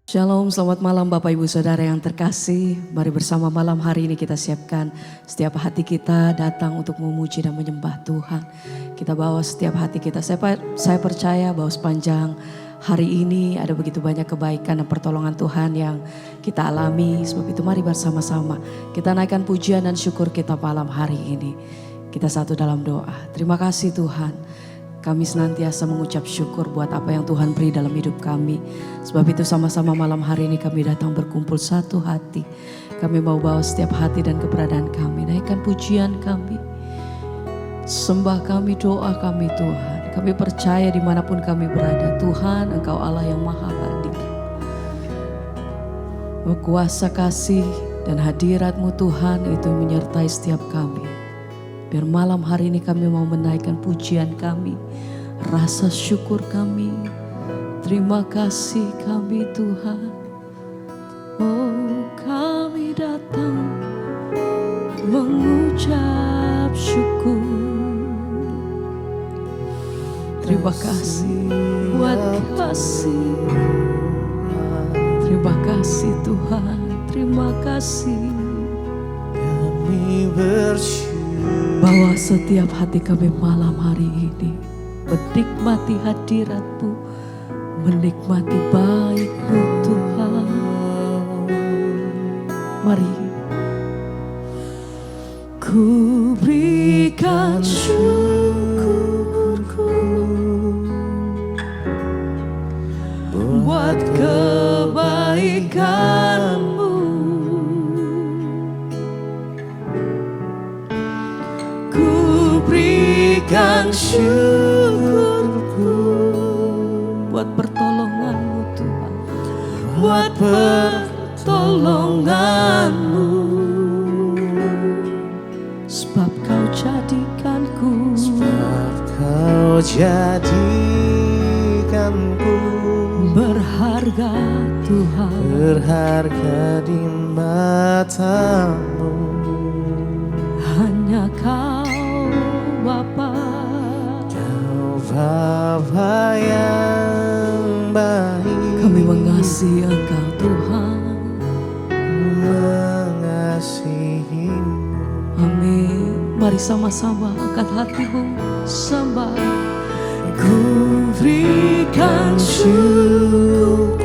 Shalom, selamat malam Bapak Ibu Saudara yang terkasih. Mari bersama malam hari ini kita siapkan setiap hati kita datang untuk memuji dan menyembah Tuhan. Kita bawa setiap hati kita. Saya percaya bahwa sepanjang hari ini ada begitu banyak kebaikan dan pertolongan Tuhan yang kita alami. Sebab itu mari bersama-sama kita naikkan pujian dan syukur kita malam hari ini. Kita satu dalam doa. Terima kasih Tuhan. Kami senantiasa mengucap syukur buat apa yang Tuhan beri dalam hidup kami. Sebab itu sama-sama malam hari ini kami datang berkumpul satu hati. Kami mau bawa setiap hati dan keberadaan kami. Naikkan pujian kami. Sembah kami, doa kami Tuhan. Kami percaya dimanapun kami berada. Tuhan, Engkau Allah yang maha hadir. Kuasa kasih dan hadirat-Mu Tuhan itu menyertai setiap kami. Biar malam hari ini kami mau menaikkan pujian kami, rasa syukur kami, terima kasih kami Tuhan. Oh, kami datang mengucap syukur. Terima kasih buat kasih. Terima kasih Tuhan, terima kasih. Kami bersyukur. Bawa setiap hati kami malam hari ini menikmati hadirat-Mu, menikmati baik-Mu Tuhan. Mari ku berikan syukurku buat kebaikan-Mu. Berikan syukurku buat pertolongan-Mu Tuhan, buat pertolongan-Mu, sebab Kau jadikanku, sebab Kau jadikanku berharga Tuhan, berharga di mata-Mu. Hanya Kau Bapa, Kau Bapa yang baik. kami mengasihi Engkau Tuhan, mengasihi-Mu. amin. Mari sama-sama angkat hatimu, sembah. Ku berikan syukurku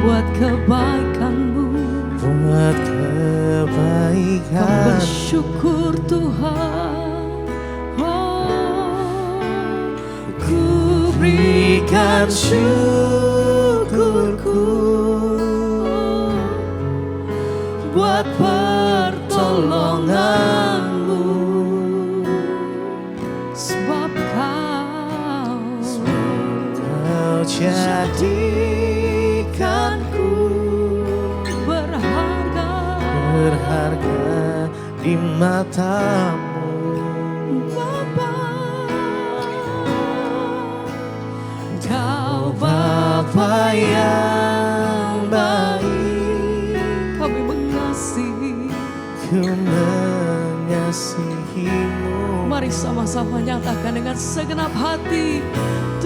buat kebaikan-Mu, buat kebaikan. kau bersyukur Tuhan. Berikan syukurku buat pertolongan-Mu, sebab Kau jadikanku berharga di mata-Mu. Bapa yang baik, kami mengasihi. ku mengasihi-Mu. Mari sama-sama nyatakan dengan segenap hati.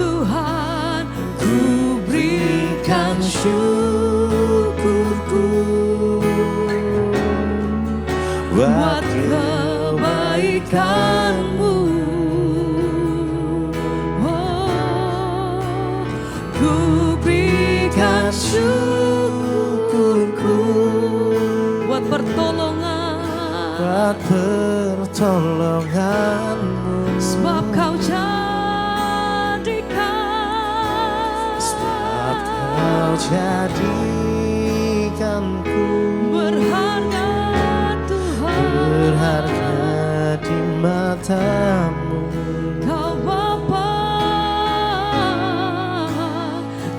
Tuhan, ku berikan syukurku buat kebaikan-Mu. Syukurku buat pertolongan, buat pertolongan-Mu, sebab Kau jadikan, sebab Kau jadikanku berharga Tuhan, berharga di mata-Mu. Kau Bapa,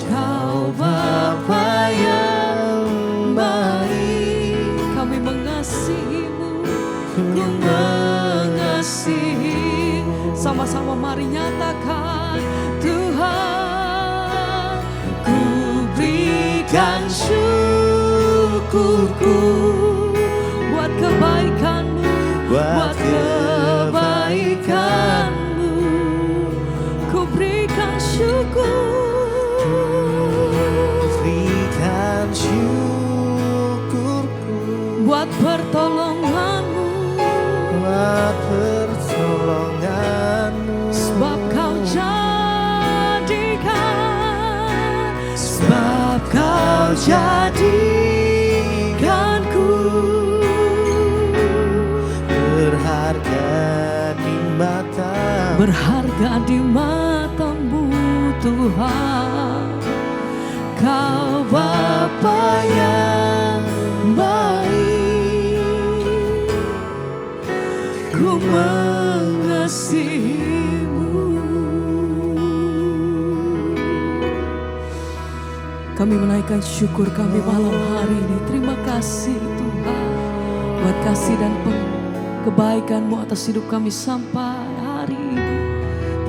Kau Bapa yang baik, kami mengasihi-Mu, ku mengasihi. Sama-sama mari nyatakan. Tuhan, ku berikan syukurku buat kebaikan-Mu, buat kebaikan-Mu. Ku berikan syukur menaikkan syukurku buat pertolonganmu, buat pertolonganmu. sebab kau jadikan, Sebab kau jadikanku berharga di matamu. berharga di matamu Tuhan. Kau Bapa yang baik, ku mengasihimu. Kami menaikkan syukur kami malam hari ini. Terima kasih Tuhan buat kasih dan kebaikan-Mu atas hidup kami sampai hari ini.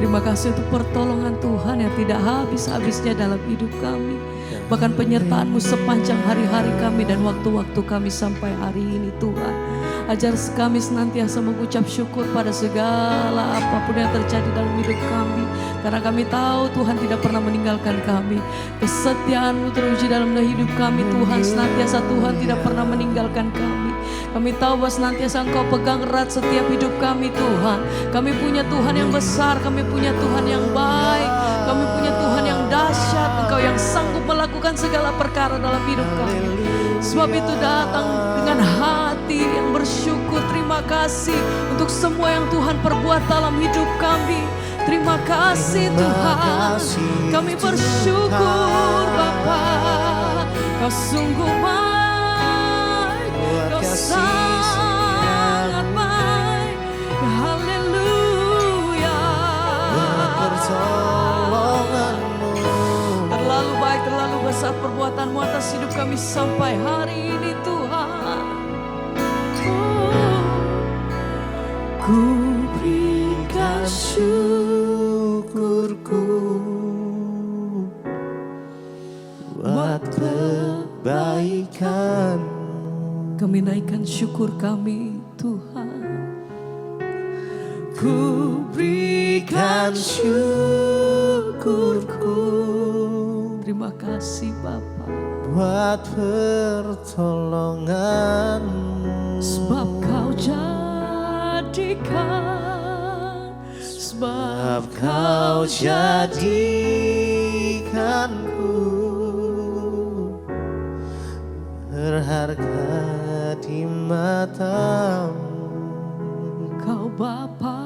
Terima kasih untuk pertolongan Tuhan yang tidak habis-habisnya dalam hidup kami. Bahkan penyertaan-Mu sepanjang hari-hari kami dan waktu-waktu kami sampai hari ini Tuhan. Ajar kami senantiasa mengucap syukur pada segala apapun yang terjadi dalam hidup kami. Karena kami tahu Tuhan tidak pernah meninggalkan kami. Kesetiaan-Mu teruji dalam hidup kami Tuhan. Senantiasa Tuhan tidak pernah meninggalkan kami. Kami tahu bahwa senantiasa Engkau pegang erat setiap hidup kami Tuhan. Kami punya Tuhan yang besar, kami punya Tuhan yang baik, kami punya Tuhan yang dahsyat. Engkau yang sanggup melakukan segala perkara dalam hidup kami. Sebab itu datang dengan hati yang bersyukur. Terima kasih untuk semua yang Tuhan perbuat dalam hidup kami. Terima kasih Tuhan. Kami bersyukur Bapa. Kau sungguh baik, Kau sangat baik. Haleluya. pertolonganmu. Terlalu baik, terlalu besar perbuatan-Mu atas hidup kami sampai hari ini Tuhan. Ku berikan Syukurku buat kebaikanmu. Kami naikkan syukur kami Tuhan. Ku berikan syukurku terima kasih Bapa. buat pertolonganmu. Sebab Kau jadikan, sebab Kau jadikanku berharga di matamu. Kau Bapa,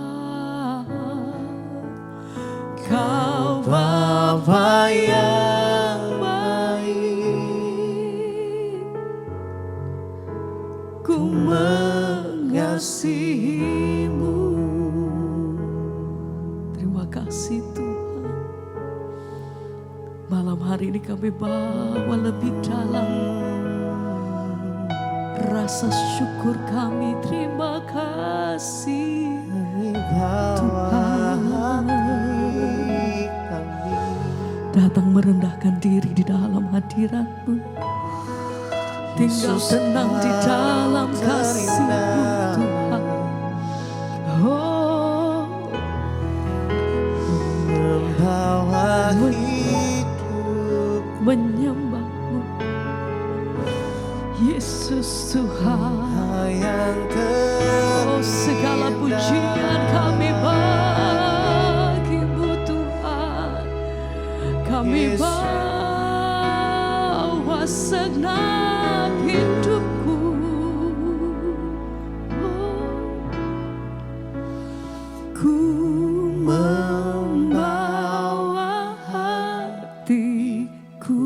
Kau Bapa yang baik, ku mengasihimu. Terima kasih Tuhan. Malam hari ini kami bawa lebih dalam rasa syukur kami. Terima kasih Tuhan. Datang merendahkan diri di dalam hadirat-Mu. Tinggal tenang di dalam kasih-Mu Tuhan. Oh, membawa hidup menyembah-Mu Yesus Tuhan. yang Oh, segala pujian kami bagi-Mu Tuhan. Kami bawa segenap hidupku. Oh, ku membawa hatiku.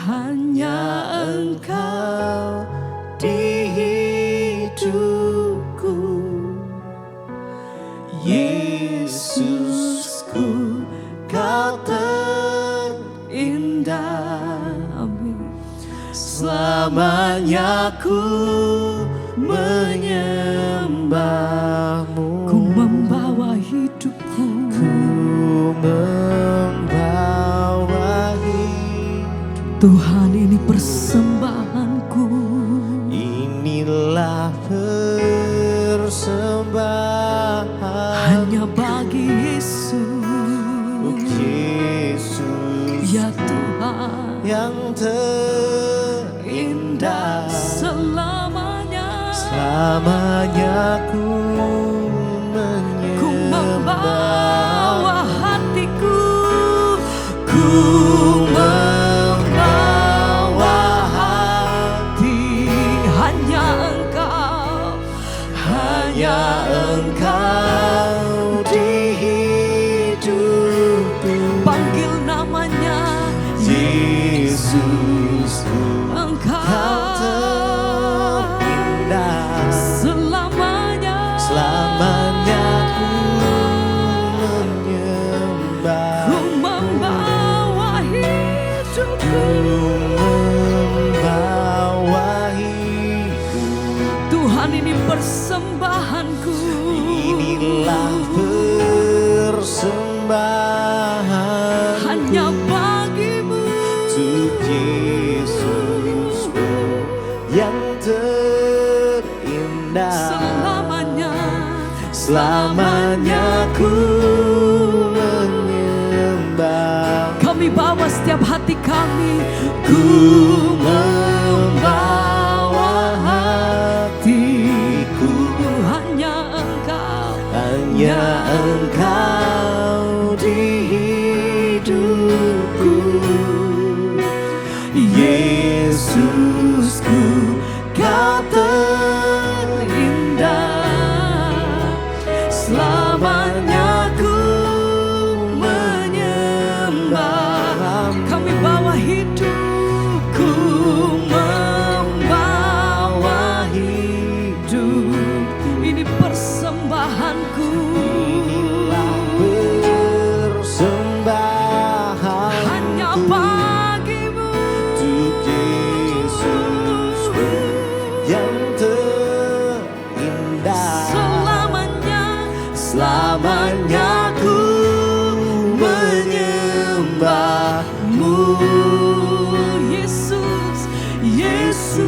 Hanya Engkau di hidupku, Yesusku, Kau terindah. Amin. selamanya ku menyembahmu. Ku membawa hidupku, Ku membawa hidup. Tuhan, ini persembahanku. Inilah persembahan Hanya bagi Yesus. Yesus Ya Tuhan, yang terindah, selamanya selamanya ku membawa hatiku, ku membawa hati, hanya Engkau di hidupku. panggil namanya Yesus, Engkau terindah, selamanya ku menyembah, ku membawa hidupku. membawa hidup. Tuhan, ini persembahanku, Inilah persembahan hanya bagimu, untuk Yesus yang terindah. Selamanya ku menyembah, kami bawa setiap hati kami, ku membawa hatiku, hanya Engkau di hidupku. Yesusku, Kau terindah, selamanya ku menyembah. kami bawa hidupku, Membawa hidup, ini persembahanku, persembahan hanya bagimu, untuk Yesus yang terindah. Selamanya ku menyembahmu, Yesus, Yesus.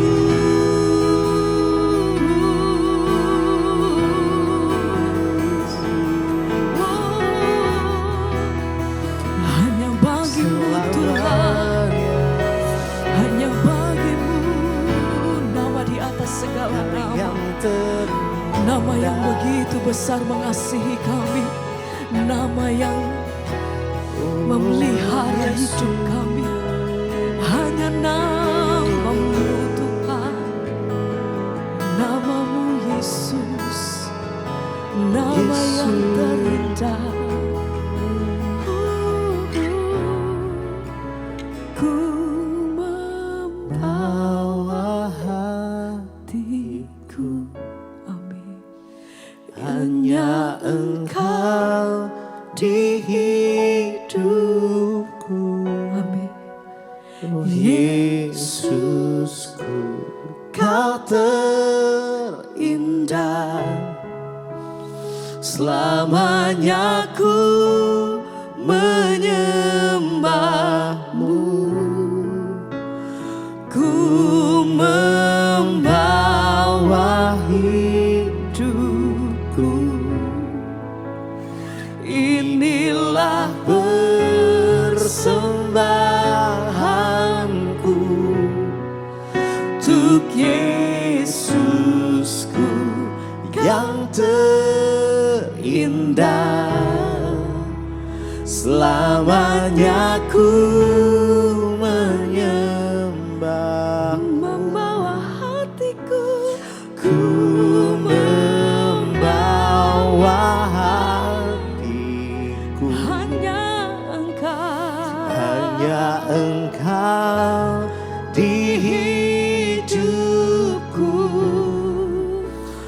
Hanya bagimu Tuhan, hanya bagimu, nama di atas segala nama, yang nama yang begitu besar mengasihi kami, nama yang memelihara hidup kami, hanya namamu Tuhan, namamu Yesus, nama yang terindah. Ku membawa hatiku, amin. hanya Engkau di hidupku. Amin. Yesusku, Kau terindah, selamanya ku menyembahmu, ku membawa hidupku. Inilah persembahanku untuk Yesusku yang terindah. Selamanya ku menyembah, Membawa hatiku, ku membawa hatiku, hanya Engkau, hanya Engkau di hidupku.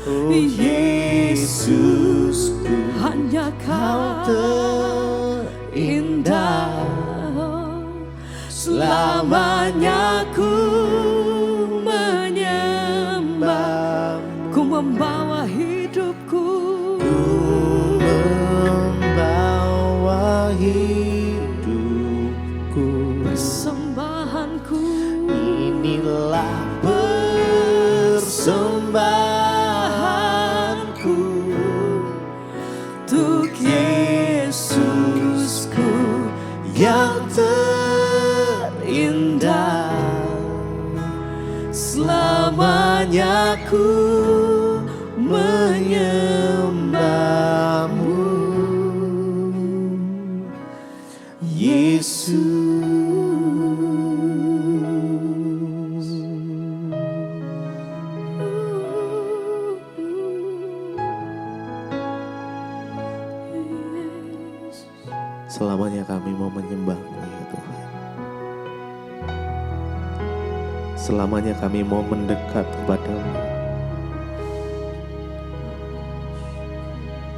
Oh Yesusku, hanya Kau Kau terindah. Selamanya ku menyembah, ku membawa hidupku, ku membawa hidupku. persembahanku, Inilah persembahanku untuk Yesusku Yesus. Selamanya kami mau menyembah-Mu ya Tuhan. Selamanya kami mau mendekat kepada-Mu.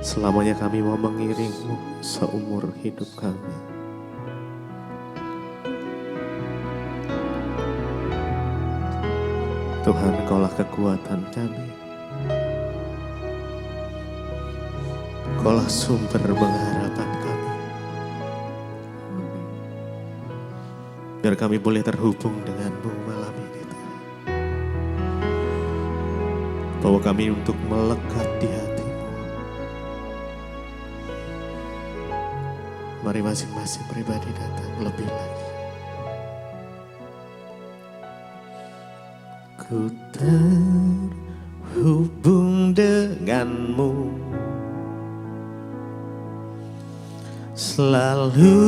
Selamanya kami mau mengiring-Mu seumur hidup kami. Tuhan, Kaulah kekuatan kami. Kaulah sumber pengharapan kami. Biar kami boleh terhubung dengan-Mu malam ini, Tuhan. Bawa kami untuk melekat di hati-Mu. Mari masing-masing pribadi datang lebih lagi. Ku terhubung dengan-Mu, selalu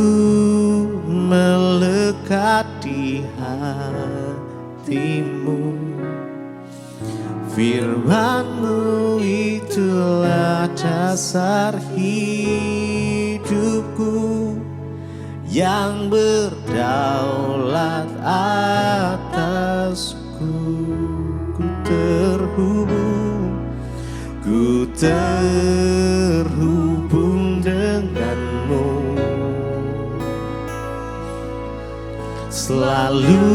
melekat di hati-Mu. Firman-Mu itulah dasar hidupku, yang berdaulat atasku. Ku terhubung dengan-Mu, selalu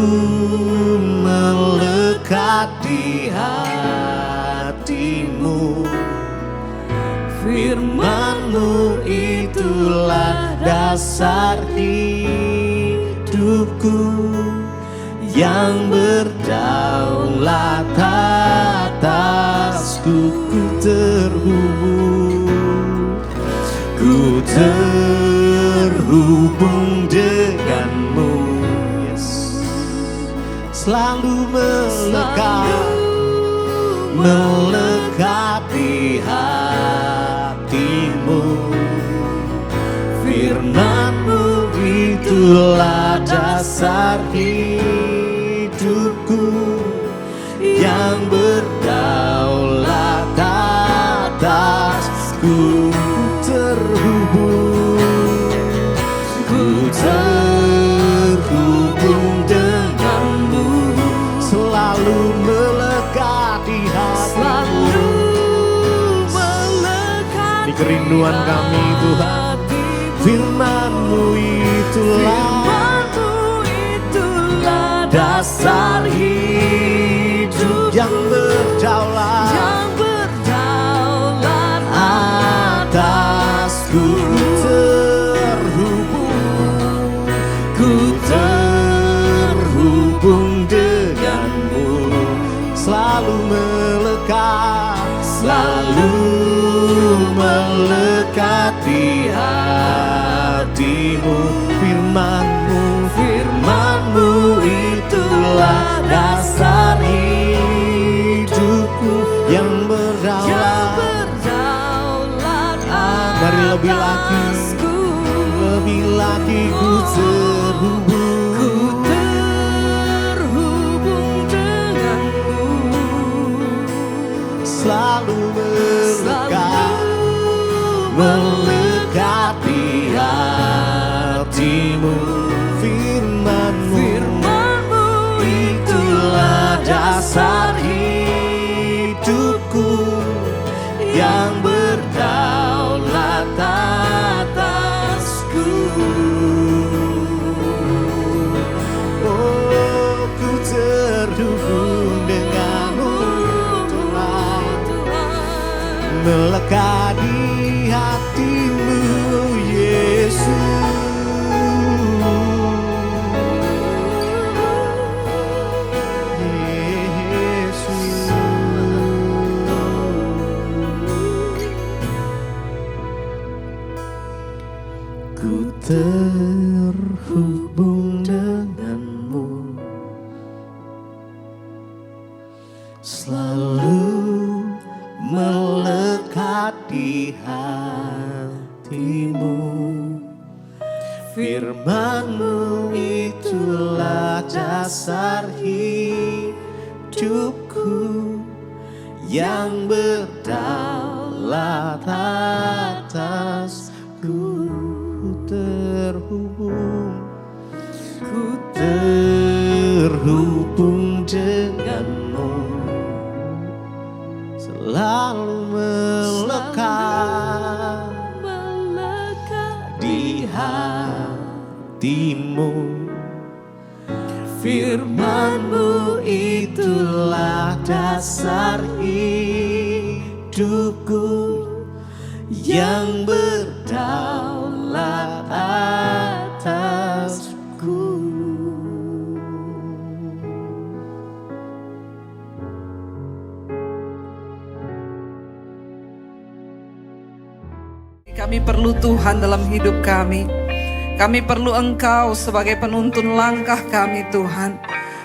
melekat di hati-Mu. Firman-Mu itulah dasar hidupku, yang berdaulat atasku. Ku terhubung dengan-Mu, yes. Selalu melekat di hati-Mu. Firman-Mu itulah dasar hidupku, yang berdaulat atasku. Ku terhubung dengan-Mu, selalu melekat di hati-Mu. Ini kerinduan kami, Tuhan. Firman-Mu itulah dasar hidup, yang berdaulat atasku. Ku terhubung dengan-Mu, selalu melekat di hati-Mu. Firman-Mu itulah dasar hidupku, yang berdaulat. Mari lebih lagi ku terhubung dengan-Mu, selalu melekat di hati-Mu. Firman-Mu itulah dasar hidupku, yang berdaulat atasku. Oh, ku terhubung dengan-Mu, Tuhan. Melekat di hati-Mu, Yesus. Ku terhubung dengan-Mu, selalu melekat di hati-Mu. Firman-Mu itulah dasar hidupku yang berdaulat atasku. Ku terhubung denganmu, selalu melekat di hatimu. Firman-Mu itulah dasar hidupku yang berdaulat atasku. Kami perlu Tuhan dalam hidup kami. Kami perlu Engkau sebagai penuntun langkah kami, Tuhan.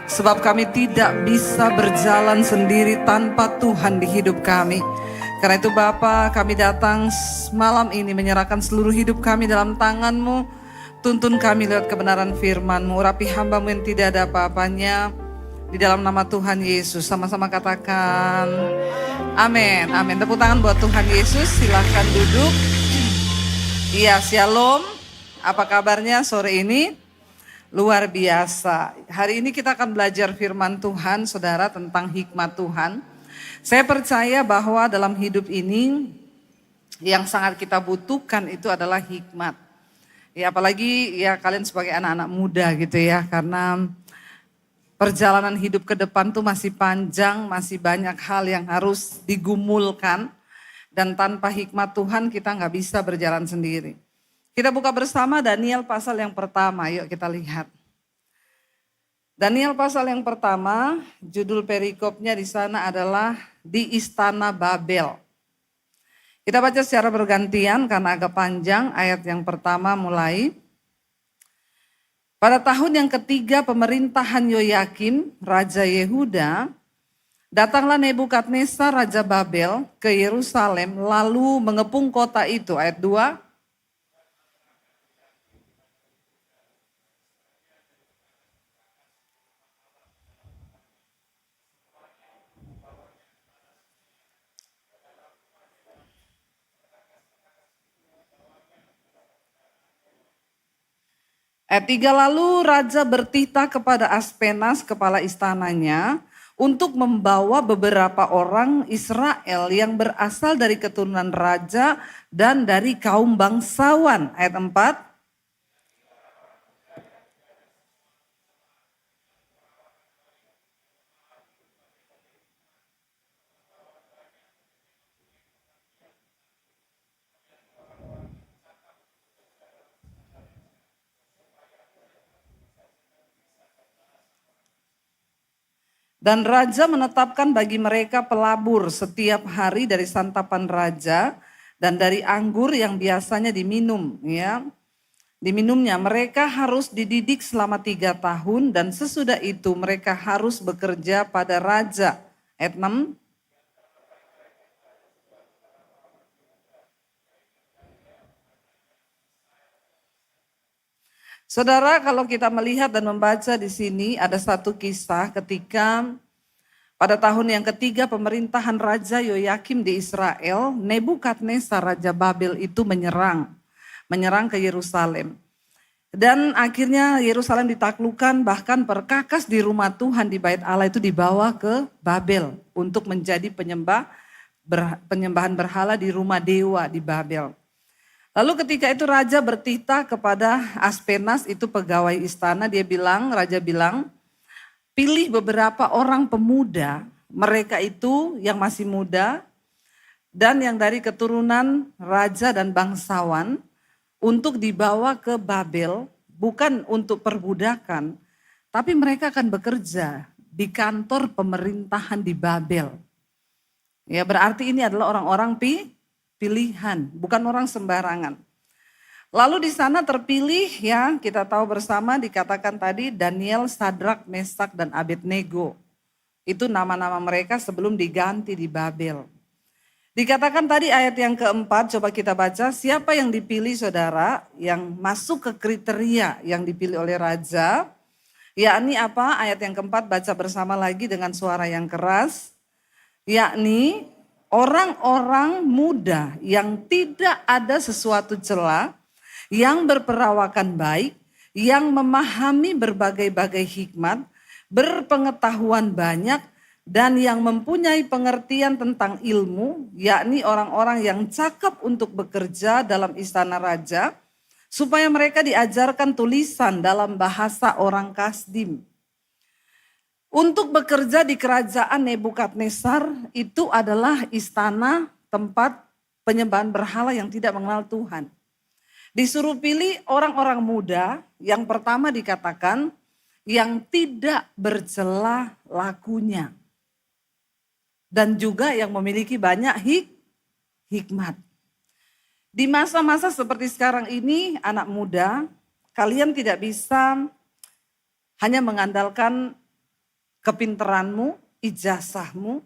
Sebab kami tidak bisa berjalan sendiri tanpa Tuhan di hidup kami. Karena itu Bapa, kami datang malam ini menyerahkan seluruh hidup kami dalam tangan-Mu. Tuntun kami lewat kebenaran firman-Mu. Urapi hamba-Mu yang tidak ada apa-apanya. Di dalam nama Tuhan Yesus, sama-sama katakan amin. Amin. Tepuk tangan buat Tuhan Yesus. Silahkan duduk. Iya, shalom. Apa kabarnya sore ini? Luar biasa. Hari ini kita akan belajar firman Tuhan, saudara, tentang hikmat Tuhan. Saya percaya bahwa dalam hidup ini yang sangat kita butuhkan itu adalah hikmat. Ya, apalagi ya kalian sebagai anak-anak muda gitu ya, karena perjalanan hidup ke depan tuh masih panjang, masih banyak hal yang harus digumulkan. Dan tanpa hikmat Tuhan kita nggak bisa berjalan sendiri. Kita buka bersama Daniel pasal yang pertama, yuk kita lihat. Daniel pasal yang pertama, judul perikopnya di sana adalah di Istana Babel. Kita baca secara bergantian karena agak panjang, ayat yang pertama mulai. Pada tahun yang ketiga pemerintahan Yoyakim, Raja Yehuda, datanglah Nebukadnezar Raja Babel ke Yerusalem lalu mengepung kota itu. Ayat 2. Ayat 3, lalu Raja bertitah kepada Aspenas kepala istananya untuk membawa beberapa orang Israel yang berasal dari keturunan raja dan dari kaum bangsawan. Ayat 4. Dan raja menetapkan bagi mereka pelabur setiap hari dari santapan raja dan dari anggur yang biasanya diminum, ya. Diminumnya mereka harus dididik selama 3 tahun dan sesudah itu mereka harus bekerja pada raja. Ayat 6. Saudara, kalau kita melihat dan membaca di sini ada satu kisah ketika pada tahun yang ketiga pemerintahan Raja Yoyakim di Israel, Nebukadnezar Raja Babel itu menyerang ke Yerusalem. Dan akhirnya Yerusalem ditaklukkan, bahkan perkakas di rumah Tuhan di Bait Allah itu dibawa ke Babel untuk menjadi penyembahan berhala di rumah dewa di Babel. Lalu ketika itu raja bertitah kepada Aspenas, itu pegawai istana, raja bilang, pilih beberapa orang pemuda, mereka itu yang masih muda dan yang dari keturunan raja dan bangsawan untuk dibawa ke Babel, bukan untuk perbudakan, tapi mereka akan bekerja di kantor pemerintahan di Babel. Ya, berarti ini adalah orang-orang pilihan, bukan orang sembarangan. Lalu di sana terpilih ya, kita tahu bersama dikatakan tadi Daniel, Sadrak, Mesak dan Abednego. Itu nama-nama mereka sebelum diganti di Babel. Dikatakan tadi ayat yang keempat, coba kita baca, siapa yang dipilih saudara, yang masuk ke kriteria yang dipilih oleh raja, yakni apa? Ayat yang keempat baca bersama lagi dengan suara yang keras, yakni orang-orang muda yang tidak ada sesuatu cela, yang berperawakan baik, yang memahami berbagai-bagai hikmat, berpengetahuan banyak, dan yang mempunyai pengertian tentang ilmu, yakni orang-orang yang cakap untuk bekerja dalam istana raja, supaya mereka diajarkan tulisan dalam bahasa orang Kasdim. Untuk bekerja di kerajaan Nebukadnezar itu adalah istana tempat penyembahan berhala yang tidak mengenal Tuhan. Disuruh pilih orang-orang muda, yang pertama dikatakan yang tidak bercela lakunya. Dan juga yang memiliki banyak hikmat. Di masa-masa seperti sekarang ini, anak muda, kalian tidak bisa hanya mengandalkan kepinteranmu, ijazahmu,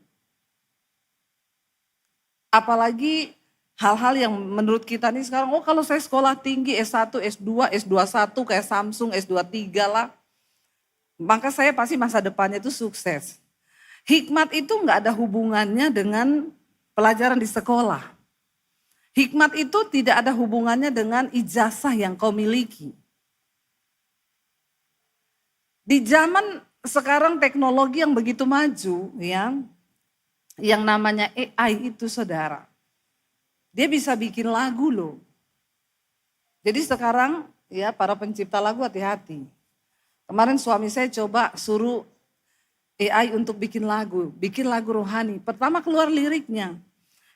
apalagi hal-hal yang menurut kita nih sekarang, oh kalau saya sekolah tinggi S1, S2, S21 kayak Samsung, S23 lah, maka saya pasti masa depannya itu sukses. Hikmat itu enggak ada hubungannya dengan pelajaran di sekolah. Hikmat itu tidak ada hubungannya dengan ijazah yang kau miliki. Di zaman sekarang teknologi yang begitu maju, ya, yang namanya AI itu saudara, dia bisa bikin lagu loh. Jadi sekarang ya para pencipta lagu hati-hati. Kemarin suami saya coba suruh AI untuk bikin lagu rohani. Pertama keluar liriknya.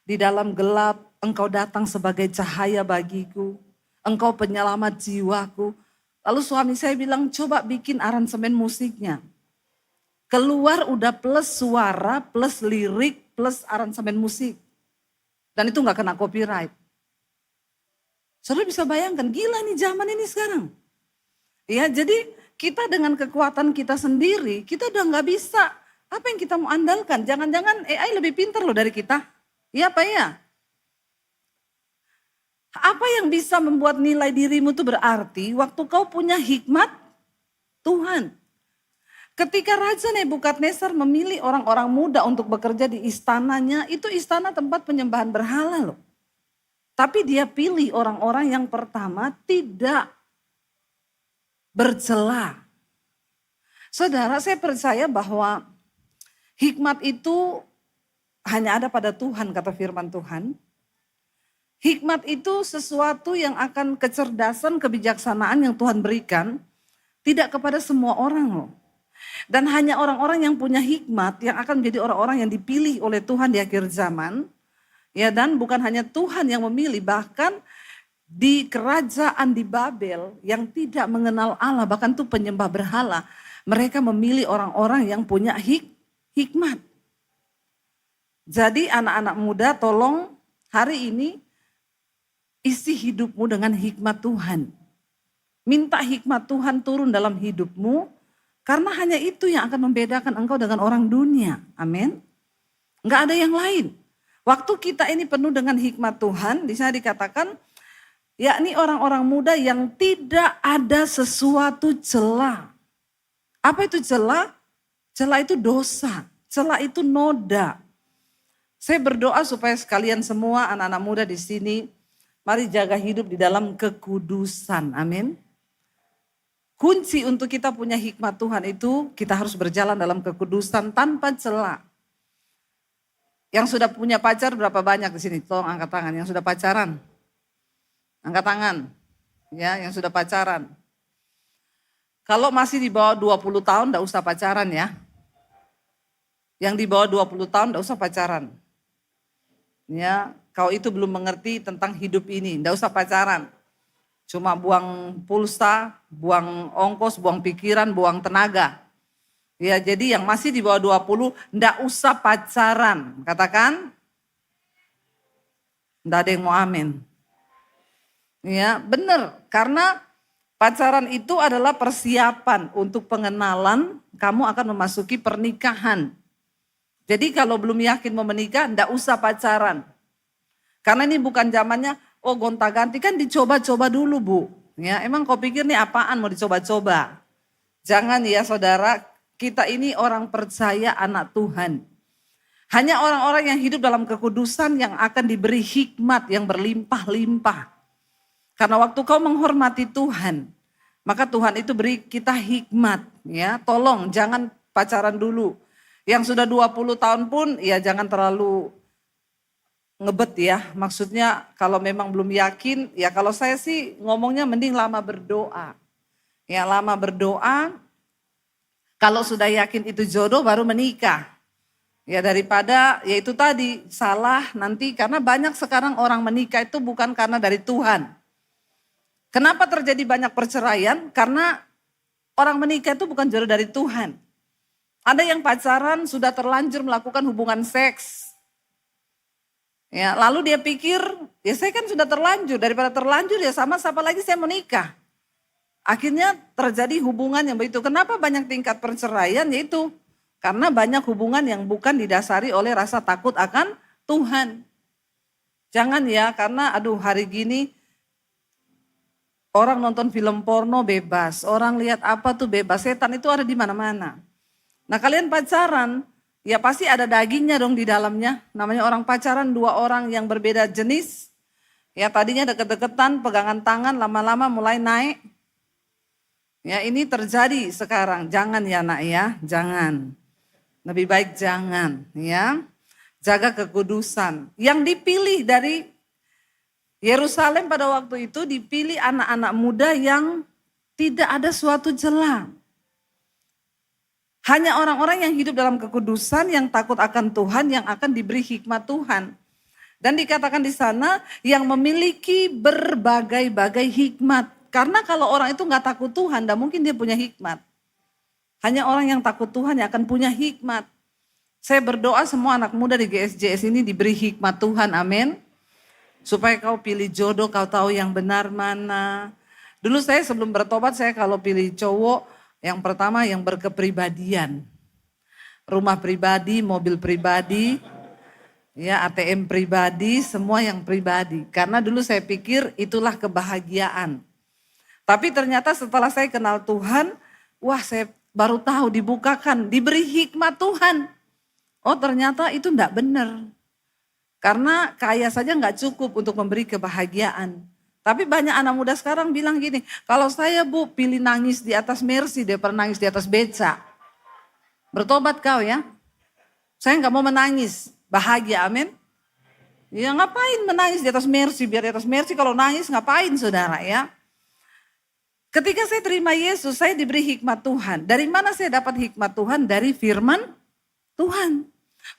Di dalam gelap engkau datang sebagai cahaya bagiku, engkau penyelamat jiwaku. Lalu suami saya bilang coba bikin aransemen musiknya. Keluar udah plus suara, plus lirik, plus aransemen musik. Dan itu gak kena copyright. Saudara bisa bayangkan, gila nih zaman ini sekarang. Ya, jadi kita dengan kekuatan kita sendiri, kita udah gak bisa. Apa yang kita mau andalkan? Jangan-jangan AI lebih pintar loh dari kita. Iya apa ya? Apa yang bisa membuat nilai dirimu itu berarti waktu kau punya hikmat Tuhan. Ketika Raja Nebukadnezar memilih orang-orang muda untuk bekerja di istananya, itu istana tempat penyembahan berhala loh. Tapi dia pilih orang-orang yang pertama tidak bercela. Saudara, saya percaya bahwa hikmat itu hanya ada pada Tuhan, kata firman Tuhan. Hikmat itu sesuatu yang akan kecerdasan, kebijaksanaan yang Tuhan berikan, tidak kepada semua orang loh. Dan hanya orang-orang yang punya hikmat yang akan menjadi orang-orang yang dipilih oleh Tuhan di akhir zaman. Ya, dan bukan hanya Tuhan yang memilih, bahkan di kerajaan di Babel yang tidak mengenal Allah, bahkan itu penyembah berhala, mereka memilih orang-orang yang punya hikmat. Jadi anak-anak muda, tolong hari ini isi hidupmu dengan hikmat Tuhan. Minta hikmat Tuhan turun dalam hidupmu, karena hanya itu yang akan membedakan engkau dengan orang dunia. Amin. Enggak ada yang lain. Waktu kita ini penuh dengan hikmat Tuhan, di sana dikatakan, yakni orang-orang muda yang tidak ada sesuatu cela. Apa itu cela? Cela itu dosa, cela itu noda. Saya berdoa supaya sekalian semua anak-anak muda di sini, mari jaga hidup di dalam kekudusan. Amin. Kunci untuk kita punya hikmat Tuhan itu, kita harus berjalan dalam kekudusan tanpa cela. Yang sudah punya pacar berapa banyak di sini? Tolong angkat tangan. Yang sudah pacaran, angkat tangan. Ya, yang sudah pacaran. Kalau masih di bawah 20 tahun, enggak usah pacaran ya. Yang di bawah 20 tahun, enggak usah pacaran. Ya, kau itu belum mengerti tentang hidup ini, enggak usah pacaran. Cuma buang pulsa, buang ongkos, buang pikiran, buang tenaga. Ya, jadi yang masih di bawah 20, enggak usah pacaran. Katakan, enggak ada yang mau amin. Ya, benar. Karena pacaran itu adalah persiapan untuk pengenalan, kamu akan memasuki pernikahan. Jadi kalau belum yakin mau menikah, enggak usah pacaran. Karena ini bukan zamannya, oh gonta-ganti, kan dicoba-coba dulu Bu. Ya, emang kau pikir nih apaan mau dicoba-coba? Jangan ya saudara, kita ini orang percaya anak Tuhan. Hanya orang-orang yang hidup dalam kekudusan yang akan diberi hikmat yang berlimpah-limpah. Karena waktu kau menghormati Tuhan, maka Tuhan itu beri kita hikmat. Ya, tolong jangan pacaran dulu. Yang sudah 20 tahun pun ya jangan terlalu ngebet ya. Maksudnya kalau memang belum yakin, ya kalau saya sih ngomongnya mending lama berdoa. Ya lama berdoa, kalau sudah yakin itu jodoh baru menikah. Ya daripada ya itu tadi salah nanti, karena banyak sekarang orang menikah itu bukan karena dari Tuhan. Kenapa terjadi banyak perceraian? Karena orang menikah itu bukan jodoh dari Tuhan. Ada yang pacaran sudah terlanjur melakukan hubungan seks. Ya, lalu dia pikir, ya saya kan sudah terlanjur, daripada terlanjur ya sama siapa lagi saya mau nikah. Akhirnya terjadi hubungan yang begitu. Kenapa banyak tingkat perceraian? Yaitu karena banyak hubungan yang bukan didasari oleh rasa takut akan Tuhan. Jangan ya, karena aduh hari gini orang nonton film porno bebas, orang lihat apa tuh bebas, setan itu ada di mana-mana. Nah kalian pacaran, ya pasti ada dagingnya dong di dalamnya. Namanya orang pacaran, dua orang yang berbeda jenis. Ya tadinya deket-deketan, pegangan tangan, lama-lama mulai naik. Ya ini terjadi sekarang, jangan ya nak ya, jangan. Lebih baik jangan ya. Jaga kekudusan. Yang dipilih dari Yerusalem pada waktu itu dipilih anak-anak muda yang tidak ada suatu celah. Hanya orang-orang yang hidup dalam kekudusan, yang takut akan Tuhan, yang akan diberi hikmat Tuhan. Dan dikatakan di sana yang memiliki berbagai-bagai hikmat. Karena kalau orang itu nggak takut Tuhan, tidak mungkin dia punya hikmat. Hanya orang yang takut Tuhan yang akan punya hikmat. Saya berdoa semua anak muda di GSJS ini diberi hikmat Tuhan, amin. Supaya kau pilih jodoh, kau tahu yang benar mana. Dulu saya sebelum bertobat, saya kalau pilih cowok, yang pertama yang berkepribadian. Rumah pribadi, mobil pribadi, ya ATM pribadi, semua yang pribadi. Karena dulu saya pikir itulah kebahagiaan. Tapi ternyata setelah saya kenal Tuhan, wah saya baru tahu dibukakan, diberi hikmat Tuhan. Oh ternyata itu enggak benar. Karena kaya saja enggak cukup untuk memberi kebahagiaan. Tapi banyak anak muda sekarang bilang gini, kalau saya Bu pilih nangis di atas Mercy daripada nangis di atas beca. Bertobat kau ya. Saya enggak mau menangis, bahagia amin. Ya ngapain menangis di atas Mercy, biar di atas Mercy kalau nangis ngapain saudara ya. Ketika saya terima Yesus, saya diberi hikmat Tuhan. Dari mana saya dapat hikmat Tuhan? Dari firman Tuhan.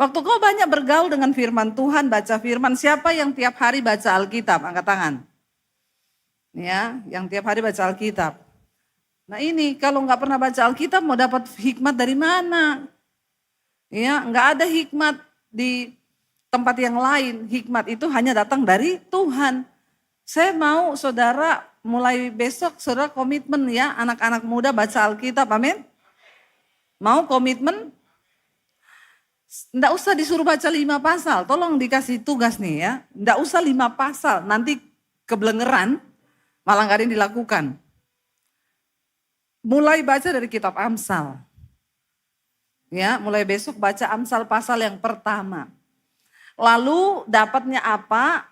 Waktu kau banyak bergaul dengan firman Tuhan, baca firman, siapa yang tiap hari baca Alkitab? Angkat tangan. Ya, yang tiap hari baca Alkitab. Nah ini kalau nggak pernah baca Alkitab mau dapat hikmat dari mana? Ya, nggak ada hikmat di tempat yang lain. Hikmat itu hanya datang dari Tuhan. Saya mau saudara mulai besok saudara komitmen ya anak-anak muda baca Alkitab, amin. Mau komitmen? Nggak usah disuruh baca 5 pasal, tolong dikasih tugas nih ya. Nggak usah 5 pasal, nanti kebelengeran. Malah gak ada yang dilakukan. Mulai baca dari kitab Amsal. Ya, mulai besok baca Amsal pasal yang pertama. Lalu dapatnya apa?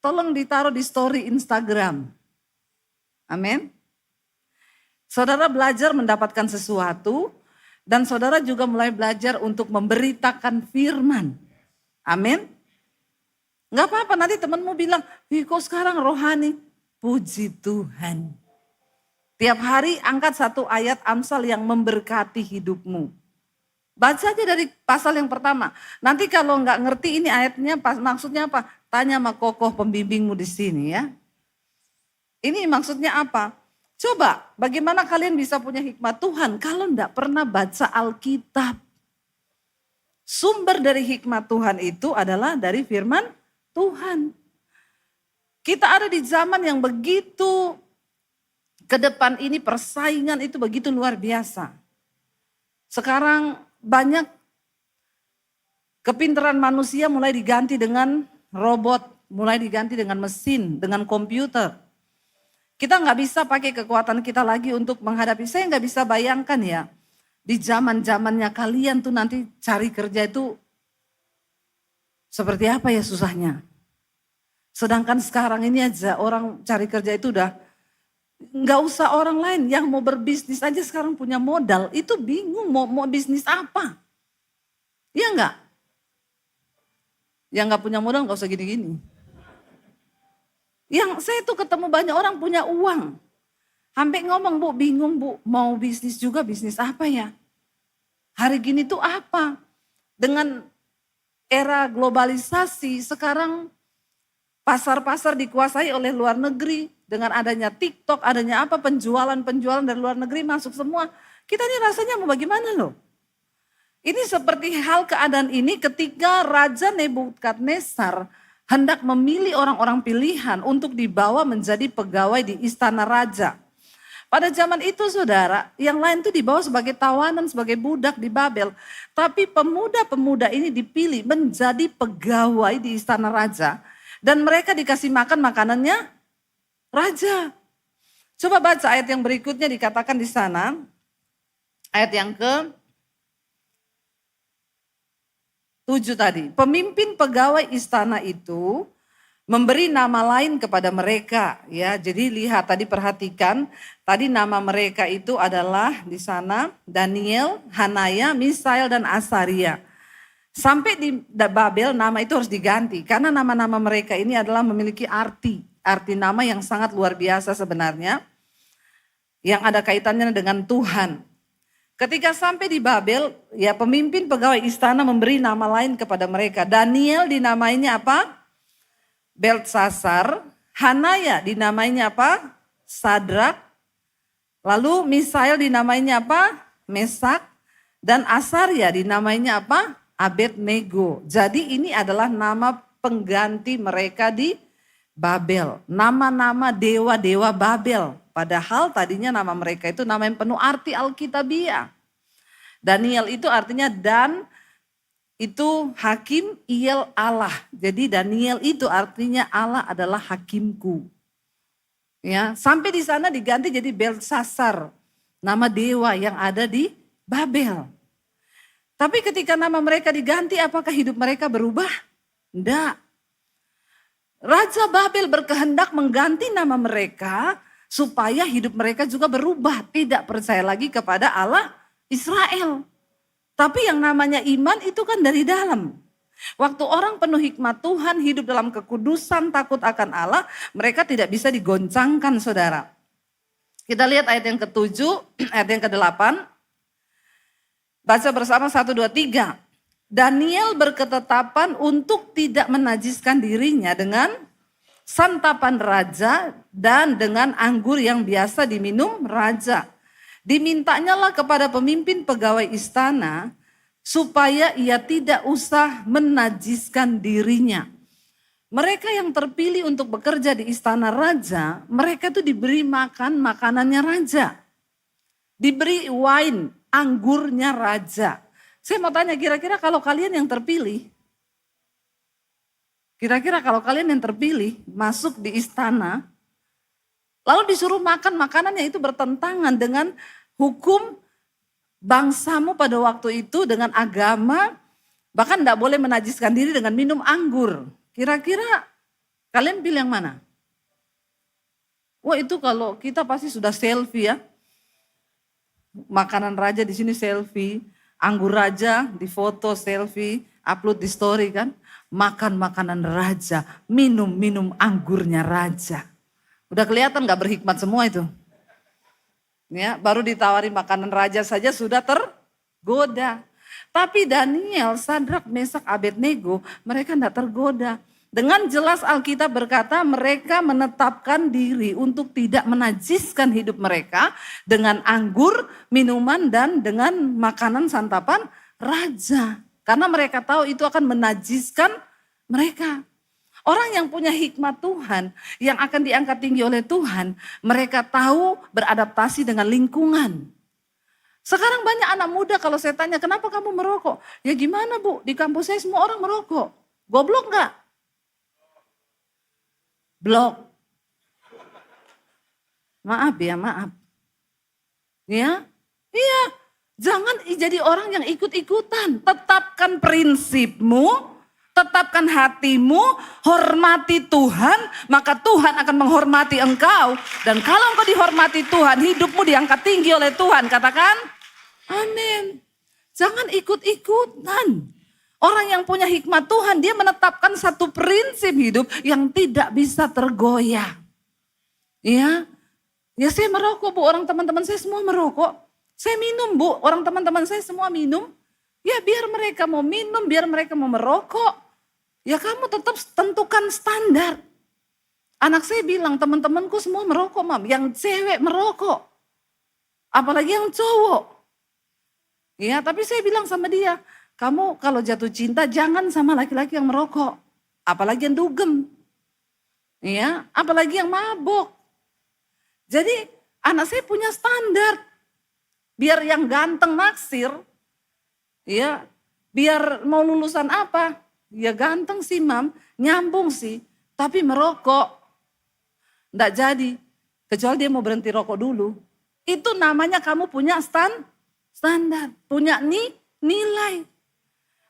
Tolong ditaruh di story Instagram. Amin. Saudara belajar mendapatkan sesuatu dan saudara juga mulai belajar untuk memberitakan firman. Amin. Gak apa-apa nanti temanmu bilang, kok sekarang rohani? Puji Tuhan. Tiap hari angkat satu ayat Amsal yang memberkati hidupmu. Baca aja dari pasal yang pertama. Nanti kalau nggak ngerti ini ayatnya maksudnya apa? Tanya sama kokoh pembimbingmu di sini ya. Ini maksudnya apa? Coba bagaimana kalian bisa punya hikmat Tuhan kalau nggak pernah baca Alkitab. Sumber dari hikmat Tuhan itu adalah dari firman Tuhan. Kita ada di zaman yang begitu ke depan ini persaingan itu begitu luar biasa. Sekarang banyak kepintaran manusia mulai diganti dengan robot mulai diganti dengan mesin, dengan komputer. Kita nggak bisa pakai kekuatan kita lagi untuk menghadapi. Saya nggak bisa bayangkan ya, di zaman-zamannya kalian tuh nanti cari kerja itu seperti apa ya susahnya. Sedangkan sekarang ini aja orang cari kerja itu udah nggak usah orang lain, yang mau berbisnis aja sekarang punya modal, itu bingung mau bisnis apa. Iya nggak? Yang nggak punya modal nggak usah gini-gini. Yang saya tuh ketemu banyak orang punya uang. Sampai ngomong, Bu, bingung Bu, mau bisnis juga, bisnis apa ya? Hari gini tuh apa? Dengan era globalisasi sekarang pasar-pasar dikuasai oleh luar negeri. Dengan adanya TikTok, adanya apa, penjualan dari luar negeri masuk semua. Kita ini rasanya mau bagaimana loh? Ini seperti hal keadaan ini ketika Raja Nebukadnezar hendak memilih orang-orang pilihan untuk dibawa menjadi pegawai di istana raja. Pada zaman itu saudara, yang lain itu dibawa sebagai tawanan, sebagai budak di Babel. Tapi pemuda-pemuda ini dipilih menjadi pegawai di istana raja. Dan mereka dikasih makan makanannya raja. Coba baca ayat yang berikutnya dikatakan di sana. Ayat yang ke-7 tadi. Pemimpin pegawai istana itu memberi nama lain kepada mereka, ya. Jadi lihat tadi, perhatikan, tadi nama mereka itu adalah di sana Daniel, Hanaya, Misael dan Asaria. Sampai di Babel nama itu harus diganti karena nama-nama mereka ini adalah memiliki arti nama yang sangat luar biasa sebenarnya, yang ada kaitannya dengan Tuhan. Ketika sampai di Babel, ya pemimpin pegawai istana memberi nama lain kepada mereka. Daniel dinamainya apa? Beltsasar. Hanaya dinamainya apa? Sadrak. Lalu Misael dinamainya apa? Mesak. Dan Asaria dinamainya apa? Abednego. Jadi ini adalah nama pengganti mereka di Babel. Nama-nama dewa-dewa Babel. Padahal tadinya nama mereka itu nama yang penuh arti Alkitabiah. Daniel itu artinya dan itu hakim, iel Allah. Jadi Daniel itu artinya Allah adalah hakimku. Ya, sampai di sana diganti jadi Beltsasar, nama dewa yang ada di Babel. Tapi ketika nama mereka diganti, apakah hidup mereka berubah? Enggak. Raja Babel berkehendak mengganti nama mereka supaya hidup mereka juga berubah. Tidak percaya lagi kepada Allah Israel. Tapi yang namanya iman itu kan dari dalam. Waktu orang penuh hikmat Tuhan, hidup dalam kekudusan, takut akan Allah, mereka tidak bisa digoncangkan saudara. Kita lihat ayat yang ke-7, ayat yang ke-8. Baca bersama 1, 2, 3. Daniel berketetapan untuk tidak menajiskan dirinya dengan santapan raja dan dengan anggur yang biasa diminum raja. Dimintanyalah kepada pemimpin pegawai istana supaya ia tidak usah menajiskan dirinya. Mereka yang terpilih untuk bekerja di istana raja, mereka itu diberi makan makanannya raja. Diberi wine, anggurnya raja. Saya mau tanya, kira-kira kalau kalian yang terpilih, masuk di istana, lalu disuruh makan makanannya itu bertentangan dengan hukum bangsamu pada waktu itu, dengan agama, bahkan tidak boleh menajiskan diri dengan minum anggur. Kira-kira kalian pilih yang mana? Wah, itu kalau kita pasti sudah selfie ya. Makanan raja di sini selfie, anggur raja di foto selfie, upload di story kan. Makan makanan raja, minum anggurnya raja. Udah kelihatan gak berhikmat semua itu? Ya, baru ditawari makanan raja saja sudah tergoda. Tapi Daniel, Sadrak, Mesak, Abednego, mereka tidak tergoda. Dengan jelas Alkitab berkata mereka menetapkan diri untuk tidak menajiskan hidup mereka dengan anggur, minuman, dan dengan makanan santapan raja. Karena mereka tahu itu akan menajiskan mereka. Orang yang punya hikmat Tuhan, yang akan diangkat tinggi oleh Tuhan, mereka tahu beradaptasi dengan lingkungan. Sekarang banyak anak muda kalau saya tanya, kenapa kamu merokok? Ya gimana Bu, di kampus saya semua orang merokok. Goblok gak? Blok. Maaf ya, maaf. Ya, iya. Jangan jadi orang yang ikut-ikutan. Tetapkan prinsipmu, tetapkan hatimu, hormati Tuhan, maka Tuhan akan menghormati engkau. Dan kalau engkau dihormati Tuhan, hidupmu diangkat tinggi oleh Tuhan. Katakan, amin. Jangan ikut-ikutan. Orang yang punya hikmat Tuhan, dia menetapkan satu prinsip hidup yang tidak bisa tergoyah. Ya, ya saya merokok Bu, orang teman-teman saya semua merokok. Saya minum Bu, orang teman-teman saya semua minum. Ya biar mereka mau minum, biar mereka mau merokok. Ya kamu tetap tentukan standar. Anak saya bilang teman-temanku semua merokok Mam, yang cewek merokok. Apalagi yang cowok. Ya tapi saya bilang sama dia, kamu kalau jatuh cinta jangan sama laki-laki yang merokok. Apalagi yang dugem. Ya, apalagi yang mabok. Jadi anak saya punya standar. Biar yang ganteng naksir, ya, biar mau lulusan apa, ya ganteng sih Mam, nyambung sih, tapi merokok. Nggak jadi, kecuali dia mau berhenti rokok dulu. Itu namanya kamu punya standar, punya nilai.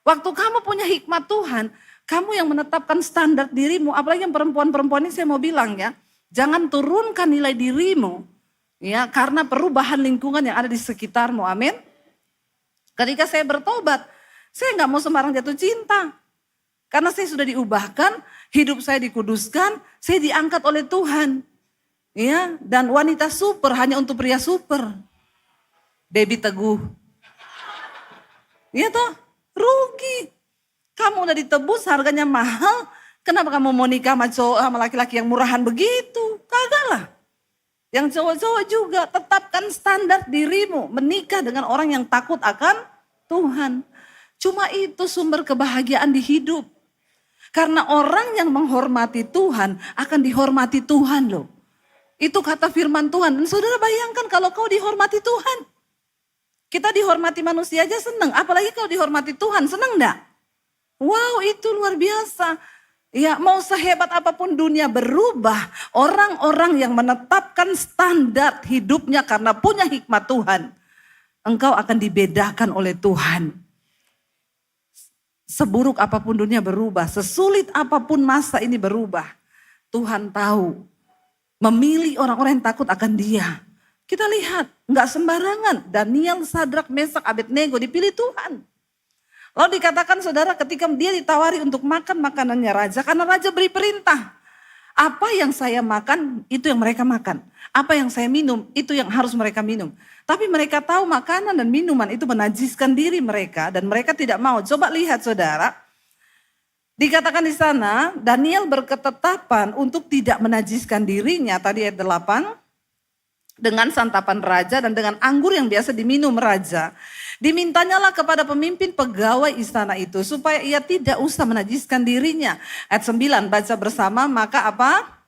Waktu kamu punya hikmat Tuhan, kamu yang menetapkan standar dirimu, apalagi yang perempuan-perempuan ini saya mau bilang ya, jangan turunkan nilai dirimu. Ya, karena perubahan lingkungan yang ada di sekitarmu, amin. Ketika saya bertobat, saya nggak mau sembarang jatuh cinta. Karena saya sudah diubahkan, hidup saya dikuduskan, saya diangkat oleh Tuhan. Ya, dan wanita super hanya untuk pria super. Baby Teguh. Ya toh, rugi. Kamu udah ditebus, harganya mahal, kenapa kamu mau nikah sama laki-laki yang murahan begitu? Kagak lah. Yang cowok-cowok juga tetapkan standar dirimu. Menikah dengan orang yang takut akan Tuhan. Cuma itu sumber kebahagiaan di hidup. Karena orang yang menghormati Tuhan akan dihormati Tuhan loh. Itu kata firman Tuhan. Dan saudara bayangkan kalau kau dihormati Tuhan. Kita dihormati manusia aja seneng. Apalagi kalau dihormati Tuhan, seneng enggak? Wow, itu luar biasa. Ya, mau sehebat apapun dunia berubah, orang-orang yang menetapkan standar hidupnya karena punya hikmat Tuhan, engkau akan dibedakan oleh Tuhan. Seburuk apapun dunia berubah, sesulit apapun masa ini berubah, Tuhan tahu memilih orang-orang yang takut akan Dia. Kita lihat, nggak sembarangan. Daniel, Sadrak, Mesak, Abednego dipilih Tuhan. Lalu dikatakan saudara ketika dia ditawari untuk makan makanannya raja. Karena raja beri perintah. Apa yang saya makan itu yang mereka makan. Apa yang saya minum itu yang harus mereka minum. Tapi mereka tahu makanan dan minuman itu menajiskan diri mereka. Dan mereka tidak mau. Coba lihat saudara. Dikatakan di sana Daniel berketetapan untuk tidak menajiskan dirinya. Tadi ayat 8. Dengan santapan raja dan dengan anggur yang biasa diminum raja. Dimintanyalah kepada pemimpin pegawai istana itu supaya ia tidak usah menajiskan dirinya. Ayat 9 baca bersama, maka apa?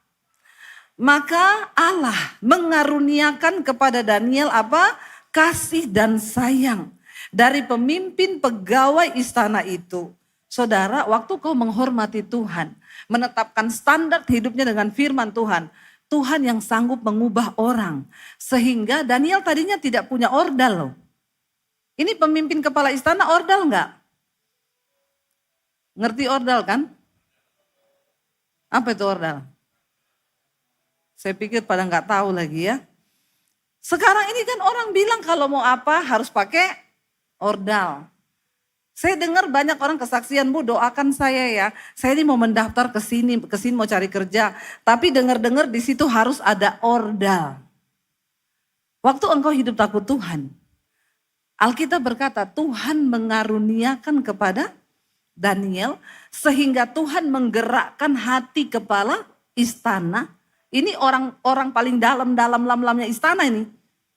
Maka Allah mengaruniakan kepada Daniel apa? Kasih dan sayang dari pemimpin pegawai istana itu. Saudara, waktu kau menghormati Tuhan, menetapkan standar hidupnya dengan firman Tuhan, Tuhan yang sanggup mengubah orang. Sehingga Daniel tadinya tidak punya ordal loh. Ini pemimpin kepala istana ordal enggak? Ngerti ordal kan? Apa itu ordal? Saya pikir pada nggak tahu lagi ya. Sekarang ini kan orang bilang kalau mau apa harus pakai ordal. Saya dengar banyak orang kesaksian, Bu doakan saya ya. Saya ini mau mendaftar ke sini mau cari kerja. Tapi dengar-dengar di situ harus ada ordal. Waktu engkau hidup takut Tuhan, Alkitab berkata Tuhan mengaruniakan kepada Daniel sehingga Tuhan menggerakkan hati kepala istana. Ini orang paling dalamnya istana ini.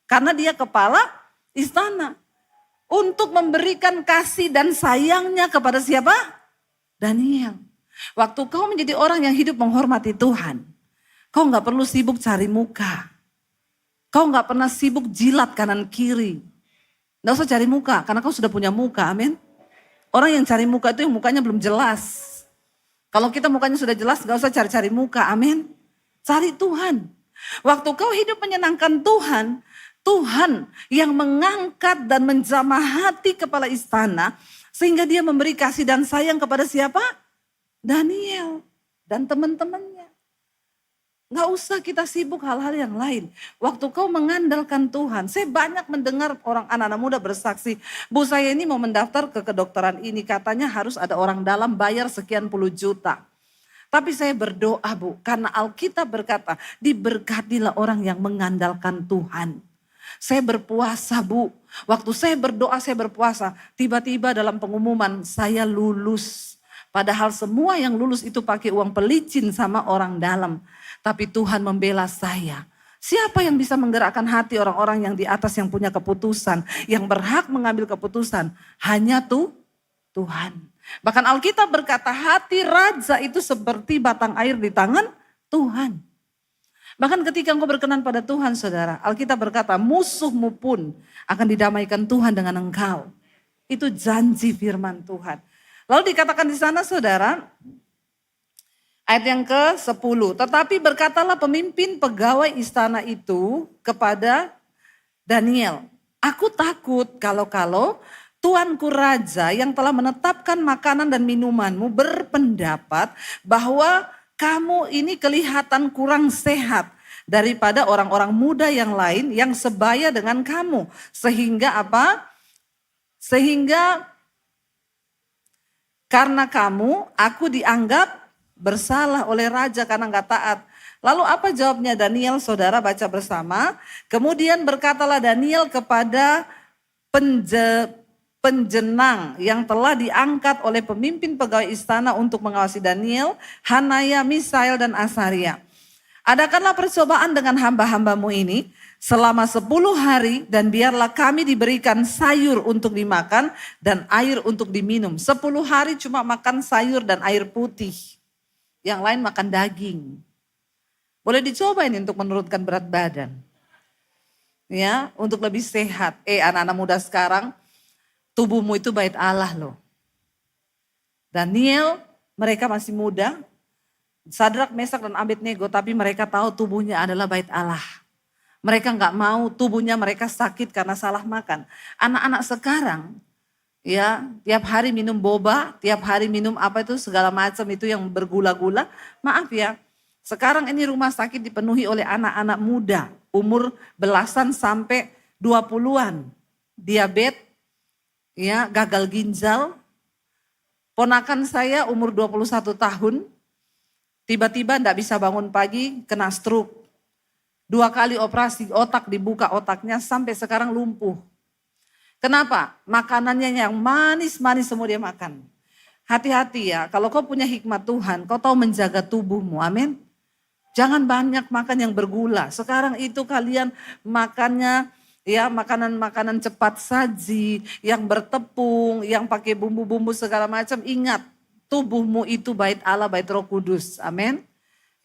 Karena dia kepala istana. Untuk memberikan kasih dan sayangnya kepada siapa? Daniel. Waktu kau menjadi orang yang hidup menghormati Tuhan. Kau gak perlu sibuk cari muka. Kau gak pernah sibuk jilat kanan kiri. Gak usah cari muka, karena kau sudah punya muka, amin. Orang yang cari muka itu yang mukanya belum jelas. Kalau kita mukanya sudah jelas, gak usah cari-cari muka, amin. Cari Tuhan. Waktu kau hidup menyenangkan Tuhan, Tuhan yang mengangkat dan menjamah hati kepala istana sehingga dia memberi kasih dan sayang kepada siapa? Daniel dan teman-temannya. Nggak usah kita sibuk hal-hal yang lain. Waktu kau mengandalkan Tuhan, saya banyak mendengar orang anak-anak muda bersaksi, Bu saya ini mau mendaftar ke kedokteran ini, katanya harus ada orang dalam bayar sekian puluh juta. Tapi saya berdoa Bu, karena Alkitab berkata, diberkatilah orang yang mengandalkan Tuhan. Saya berpuasa Bu, waktu saya berdoa saya berpuasa, tiba-tiba dalam pengumuman saya lulus. Padahal semua yang lulus itu pakai uang pelicin sama orang dalam. Tapi Tuhan membela saya. Siapa yang bisa menggerakkan hati orang-orang yang di atas yang punya keputusan. Yang berhak mengambil keputusan. Hanya Tuhan. Bahkan Alkitab berkata hati raja itu seperti batang air di tangan Tuhan. Bahkan ketika engkau berkenan pada Tuhan saudara. Alkitab berkata musuhmu pun akan didamaikan Tuhan dengan engkau. Itu janji firman Tuhan. Lalu dikatakan di sana saudara. Ayat yang ke-10, tetapi berkatalah pemimpin pegawai istana itu kepada Daniel, aku takut kalau tuanku raja yang telah menetapkan makanan dan minumanmu berpendapat bahwa kamu ini kelihatan kurang sehat daripada orang-orang muda yang lain yang sebaya dengan kamu. Sehingga apa? Sehingga karena kamu aku dianggap bersalah oleh raja karena enggak taat. Lalu apa jawabnya Daniel? Saudara baca bersama. Kemudian berkatalah Daniel kepada penjenang yang telah diangkat oleh pemimpin pegawai istana untuk mengawasi Daniel, Hanaya, Misael dan Asaria. Adakanlah percobaan dengan hamba-hambamu ini selama 10 hari dan biarlah kami diberikan sayur untuk dimakan dan air untuk diminum. 10 hari cuma makan sayur dan air putih. Yang lain makan daging. Boleh dicoba ini untuk menurunkan berat badan. Ya, untuk lebih sehat. Anak-anak muda sekarang, tubuhmu itu bait Allah loh. Daniel, mereka masih muda. Sadrak, Mesak dan Abednego, tapi mereka tahu tubuhnya adalah bait Allah. Mereka nggak mau tubuhnya mereka sakit karena salah makan. Anak-anak sekarang, ya, tiap hari minum boba, tiap hari minum apa itu segala macam itu yang bergula-gula. Maaf ya, sekarang ini rumah sakit dipenuhi oleh anak-anak muda, umur belasan sampai 20-an. Diabetes, ya, gagal ginjal. Ponakan saya umur 21 tahun, tiba-tiba enggak bisa bangun pagi, kena stroke. 2 kali operasi otak dibuka otaknya sampai sekarang lumpuh. Kenapa? Makanannya yang manis-manis semua dia makan. Hati-hati ya, kalau kau punya hikmat Tuhan, kau tahu menjaga tubuhmu, amin. Jangan banyak makan yang bergula. Sekarang itu kalian makannya ya makanan-makanan cepat saji, yang bertepung, yang pakai bumbu-bumbu segala macam. Ingat, tubuhmu itu bait Allah, bait Roh Kudus, amin.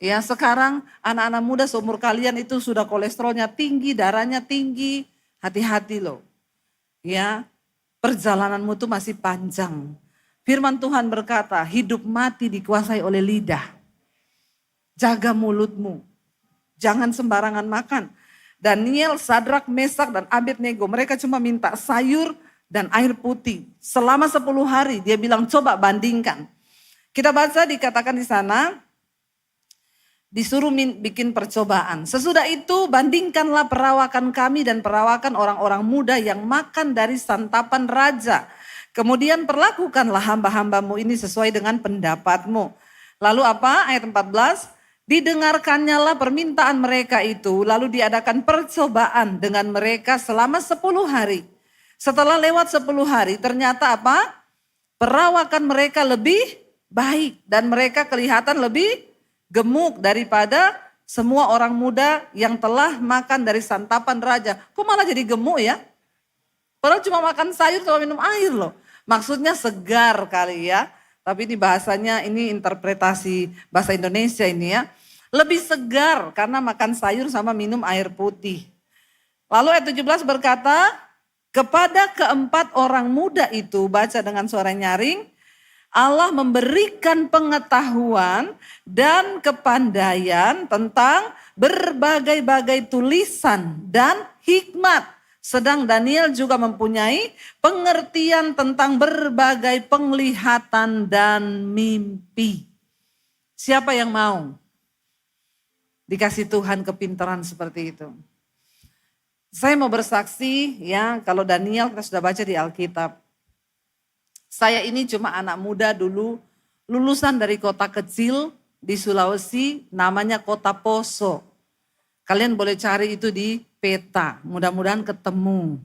Ya sekarang anak-anak muda seumur kalian itu sudah kolesterolnya tinggi, darahnya tinggi, hati-hati loh. Ya, perjalananmu itu masih panjang. Firman Tuhan berkata, hidup mati dikuasai oleh lidah. Jaga mulutmu. Jangan sembarangan makan. Daniel, Sadrak, Mesak dan Abednego, mereka cuma minta sayur dan air putih. Selama 10 hari dia bilang coba bandingkan. Kita baca dikatakan di sana, disuruh bikin percobaan. Sesudah itu bandingkanlah perawakan kami dan perawakan orang-orang muda yang makan dari santapan raja. Kemudian perlakukanlah hamba-hambamu ini sesuai dengan pendapatmu. Lalu apa? Ayat 14. Didengarkannya lah permintaan mereka itu. Lalu diadakan percobaan dengan mereka selama 10 hari. Setelah lewat 10 hari ternyata apa? Perawakan mereka lebih baik. Dan mereka kelihatan lebih gemuk daripada semua orang muda yang telah makan dari santapan raja. Kok malah jadi gemuk ya? Padahal cuma makan sayur sama minum air loh. Maksudnya segar kali ya. Tapi ini bahasanya, ini interpretasi bahasa Indonesia ini ya. Lebih segar karena makan sayur sama minum air putih. Lalu ayat 17 berkata, kepada keempat orang muda itu, baca dengan suara nyaring, Allah memberikan pengetahuan dan kepandaian tentang berbagai-bagai tulisan dan hikmat. Sedang Daniel juga mempunyai pengertian tentang berbagai penglihatan dan mimpi. Siapa yang mau dikasih Tuhan kepintaran seperti itu? Saya mau bersaksi ya, kalau Daniel kita sudah baca di Alkitab. Saya ini cuma anak muda dulu, lulusan dari kota kecil di Sulawesi, namanya Kota Poso. Kalian boleh cari itu di peta, mudah-mudahan ketemu.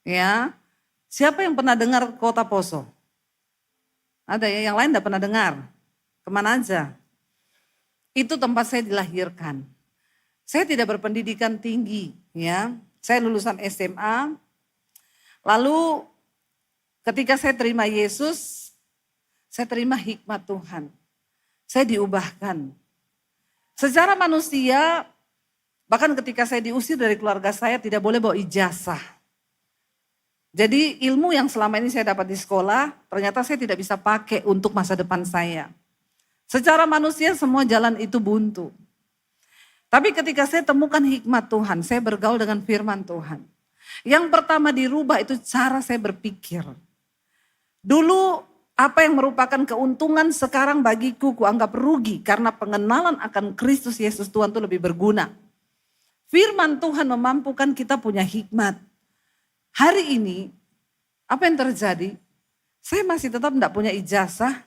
Ya, siapa yang pernah dengar Kota Poso? Ada ya, yang lain tidak pernah dengar? Kemana aja? Itu tempat saya dilahirkan. Saya tidak berpendidikan tinggi, ya. Saya lulusan SMA, lalu ketika saya terima Yesus, saya terima hikmat Tuhan. Saya diubahkan. Secara manusia, bahkan ketika saya diusir dari keluarga saya tidak boleh bawa ijazah. Jadi ilmu yang selama ini saya dapat di sekolah, ternyata saya tidak bisa pakai untuk masa depan saya. Secara manusia semua jalan itu buntu. Tapi ketika saya temukan hikmat Tuhan, saya bergaul dengan firman Tuhan. Yang pertama dirubah itu cara saya berpikir. Dulu apa yang merupakan keuntungan sekarang bagiku kuanggap rugi karena pengenalan akan Kristus Yesus Tuhan itu lebih berguna. Firman Tuhan memampukan kita punya hikmat. Hari ini apa yang terjadi? Saya masih tetap tidak punya ijazah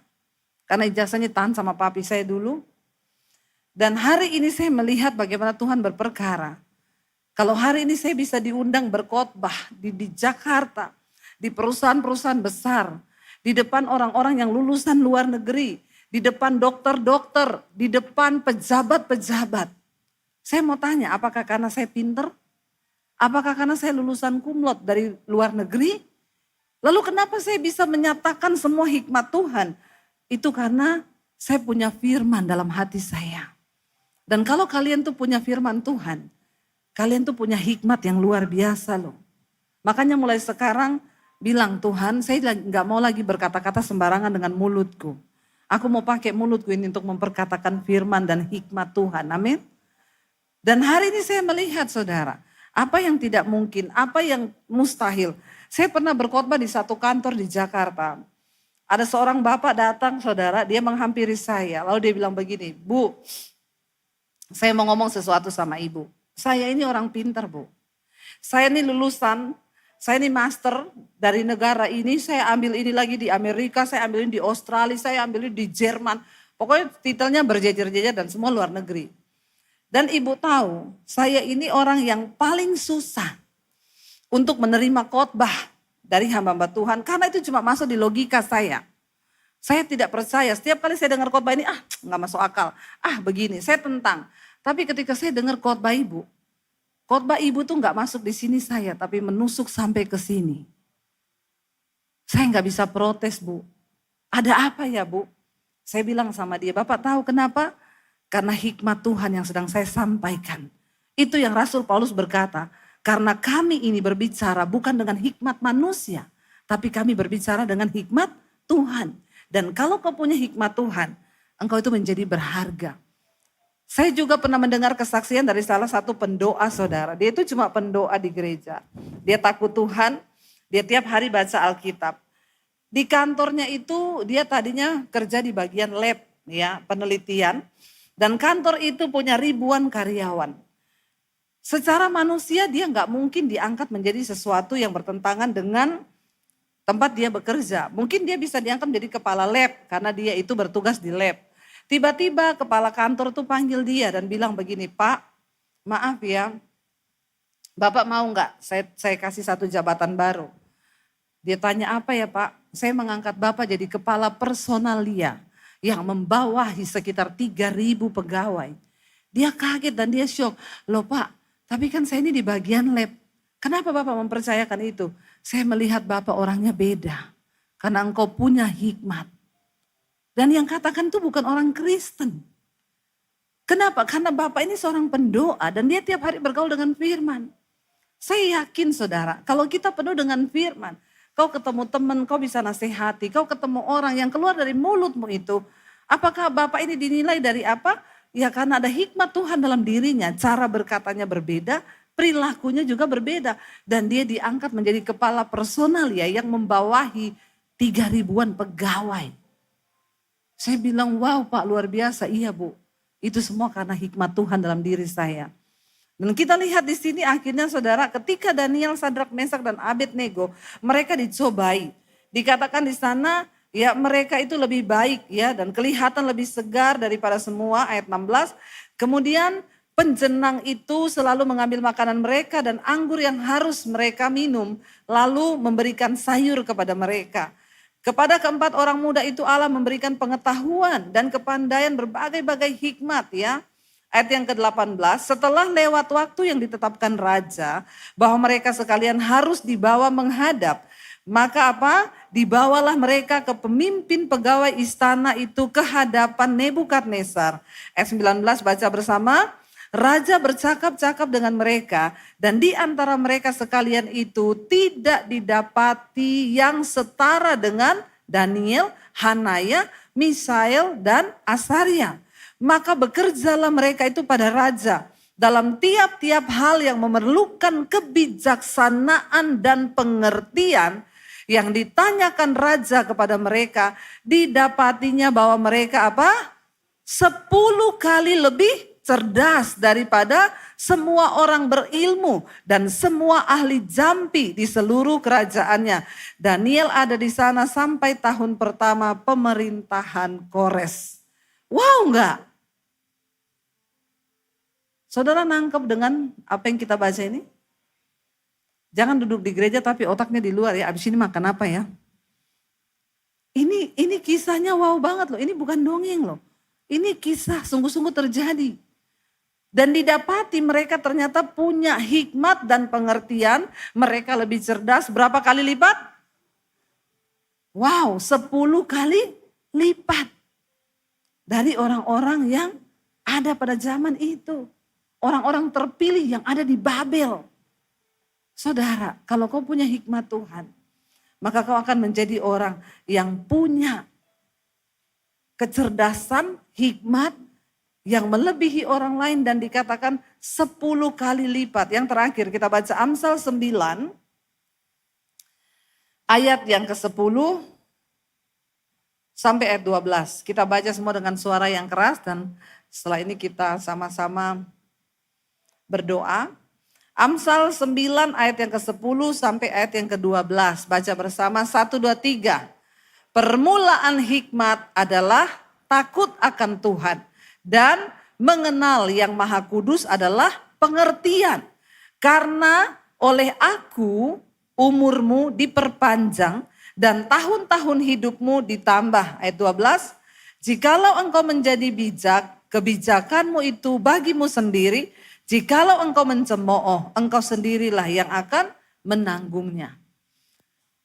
karena ijazahnya tahan sama papi saya dulu. Dan hari ini saya melihat bagaimana Tuhan berperkara. Kalau hari ini saya bisa diundang berkhotbah di Jakarta, di perusahaan-perusahaan besar, di depan orang-orang yang lulusan luar negeri, di depan dokter-dokter, di depan pejabat-pejabat. Saya mau tanya, apakah karena saya pinter? Apakah karena saya lulusan cum laude dari luar negeri? Lalu kenapa saya bisa menyatakan semua hikmat Tuhan? Itu karena saya punya firman dalam hati saya. Dan kalau kalian tuh punya firman Tuhan, kalian tuh punya hikmat yang luar biasa loh. Makanya mulai sekarang bilang, Tuhan saya nggak mau lagi berkata-kata sembarangan dengan mulutku. Aku mau pakai mulutku ini untuk memperkatakan firman dan hikmat Tuhan. Amin. Dan hari ini saya melihat saudara, apa yang tidak mungkin, apa yang mustahil. Saya pernah berkhotbah di satu kantor di Jakarta. Ada seorang bapak datang saudara, dia menghampiri saya. Lalu dia bilang begini, Bu, saya mau ngomong sesuatu sama ibu. Saya ini orang pintar Bu. Saya ini lulusan, saya ini master dari negara ini, saya ambil ini lagi di Amerika, saya ambil ini di Australia, saya ambil ini di Jerman. Pokoknya titelnya berjejer-jejer dan semua luar negeri. Dan ibu tahu, saya ini orang yang paling susah untuk menerima khotbah dari hamba-hamba Tuhan. Karena itu cuma masuk di logika saya. Saya tidak percaya, setiap kali saya dengar khotbah ini, nggak masuk akal. Begini, saya tentang. Tapi ketika saya dengar khotbah ibu tuh nggak masuk di sini saya, tapi menusuk sampai ke sini. Saya nggak bisa protes Bu. Ada apa ya Bu? Saya bilang sama dia, Bapak tahu kenapa? Karena hikmat Tuhan yang sedang saya sampaikan. Itu yang Rasul Paulus berkata, karena kami ini berbicara bukan dengan hikmat manusia, tapi kami berbicara dengan hikmat Tuhan. Dan kalau kau punya hikmat Tuhan, engkau itu menjadi berharga. Saya juga pernah mendengar kesaksian dari salah satu pendoa saudara. Dia itu cuma pendoa di gereja. Dia takut Tuhan, dia tiap hari baca Alkitab. Di kantornya itu dia tadinya kerja di bagian lab, ya, penelitian. Dan kantor itu punya ribuan karyawan. Secara manusia dia nggak mungkin diangkat menjadi sesuatu yang bertentangan dengan tempat dia bekerja. Mungkin dia bisa diangkat menjadi kepala lab karena dia itu bertugas di lab. Tiba-tiba kepala kantor tuh panggil dia dan bilang begini, Pak, maaf ya, Bapak mau nggak saya kasih satu jabatan baru. Dia tanya apa ya Pak? Saya mengangkat Bapak jadi kepala personalia yang membawahi sekitar 3.000 pegawai. Dia kaget dan dia syok. Loh Pak, tapi kan saya ini di bagian lab. Kenapa Bapak mempercayakan itu? Saya melihat Bapak orangnya beda. Karena engkau punya hikmat. Dan yang katakan itu bukan orang Kristen. Kenapa? Karena Bapak ini seorang pendoa dan dia tiap hari bergaul dengan firman. Saya yakin saudara, kalau kita penuh dengan firman, kau ketemu teman, kau bisa nasihati, kau ketemu orang yang keluar dari mulutmu itu. Apakah Bapak ini dinilai dari apa? Ya karena ada hikmat Tuhan dalam dirinya, cara berkatanya berbeda, perilakunya juga berbeda. Dan dia diangkat menjadi kepala personal ya yang membawahi 3.000-an pegawai. Saya bilang wow Pak luar biasa, iya Bu. Itu semua karena hikmat Tuhan dalam diri saya. Dan kita lihat di sini akhirnya saudara ketika Daniel, Sadrak, Mesak dan Abednego mereka dicobai. Dikatakan di sana ya mereka itu lebih baik ya dan kelihatan lebih segar daripada semua ayat 16. Kemudian penjenang itu selalu mengambil makanan mereka dan anggur yang harus mereka minum lalu memberikan sayur kepada mereka. Kepada keempat orang muda itu Allah memberikan pengetahuan dan kepandaian berbagai-bagai hikmat ya. Ayat yang ke-18, setelah lewat waktu yang ditetapkan raja bahwa mereka sekalian harus dibawa menghadap. Maka apa? Dibawalah mereka ke pemimpin pegawai istana itu ke hadapan Nebukadnezar. Ayat 19 baca bersama. Raja bercakap-cakap dengan mereka dan di antara mereka sekalian itu tidak didapati yang setara dengan Daniel, Hanaya, Misael dan Asaria. Maka bekerjalah mereka itu pada raja dalam tiap-tiap hal yang memerlukan kebijaksanaan dan pengertian yang ditanyakan raja kepada mereka. Didapatinya bahwa mereka apa? 10 kali lebih cerdas daripada semua orang berilmu dan semua ahli jampi di seluruh kerajaannya. Daniel ada di sana sampai tahun pertama pemerintahan Kores. Wow enggak? Saudara nangkep dengan apa yang kita baca ini? Jangan duduk di gereja tapi otaknya di luar ya. Abis ini makan apa ya? Ini kisahnya wow banget loh. Ini bukan dongeng loh. Ini kisah sungguh-sungguh terjadi. Dan didapati mereka ternyata punya hikmat dan pengertian. Mereka lebih cerdas berapa kali lipat? Wow 10 kali lipat. Dari orang-orang yang ada pada zaman itu. Orang-orang terpilih yang ada di Babel. Saudara, kalau kau punya hikmat Tuhan. Maka kau akan menjadi orang yang punya kecerdasan, hikmat, yang melebihi orang lain dan dikatakan 10 kali lipat. Yang terakhir kita baca Amsal 9 ayat yang ke-10 sampai ayat 12. Kita baca semua dengan suara yang keras dan setelah ini kita sama-sama berdoa. Amsal 9 ayat yang ke-10 sampai ayat yang ke-12. Baca bersama 1, 2, 3. Permulaan hikmat adalah takut akan Tuhan. Dan mengenal yang Maha Kudus adalah pengertian. Karena oleh aku umurmu diperpanjang dan tahun-tahun hidupmu ditambah. Ayat 12. Jikalau engkau menjadi bijak, kebijakanmu itu bagimu sendiri. Jikalau engkau mencemooh, engkau sendirilah yang akan menanggungnya.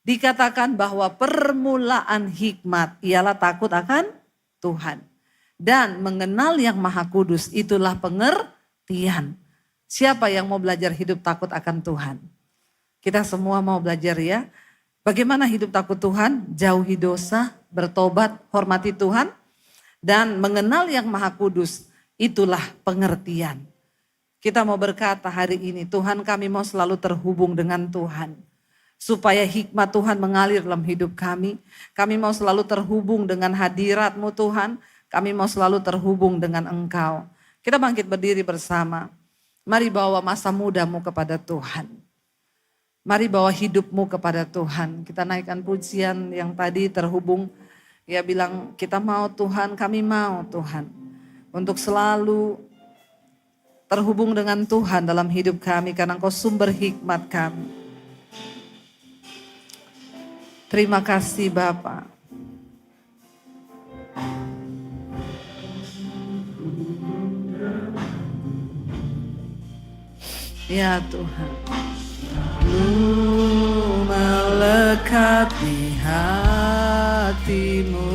Dikatakan bahwa permulaan hikmat ialah takut akan Tuhan. Dan mengenal yang Maha Kudus itulah pengertian. Siapa yang mau belajar hidup takut akan Tuhan? Kita semua mau belajar ya. Bagaimana hidup takut Tuhan? Jauhi dosa, bertobat, hormati Tuhan. Dan mengenal yang Maha Kudus itulah pengertian. Kita mau berkata hari ini, Tuhan kami mau selalu terhubung dengan Tuhan. Supaya hikmat Tuhan mengalir dalam hidup kami. Kami mau selalu terhubung dengan hadirat-Mu Tuhan. Kami mau selalu terhubung dengan Engkau. Kita bangkit berdiri bersama. Mari bawa masa mudamu kepada Tuhan. Mari bawa hidupmu kepada Tuhan. Kita naikkan pujian yang tadi terhubung. Ya bilang kita mau Tuhan, kami mau Tuhan. Untuk selalu terhubung dengan Tuhan dalam hidup kami. Karena Engkau sumber hikmat kami. Terima kasih Bapa. Ya Tuhan. Lu melekat di hatimu.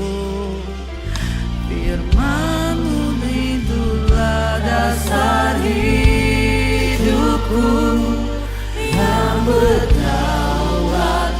Firman-Mu itulah dasar hidupku yang berdaulat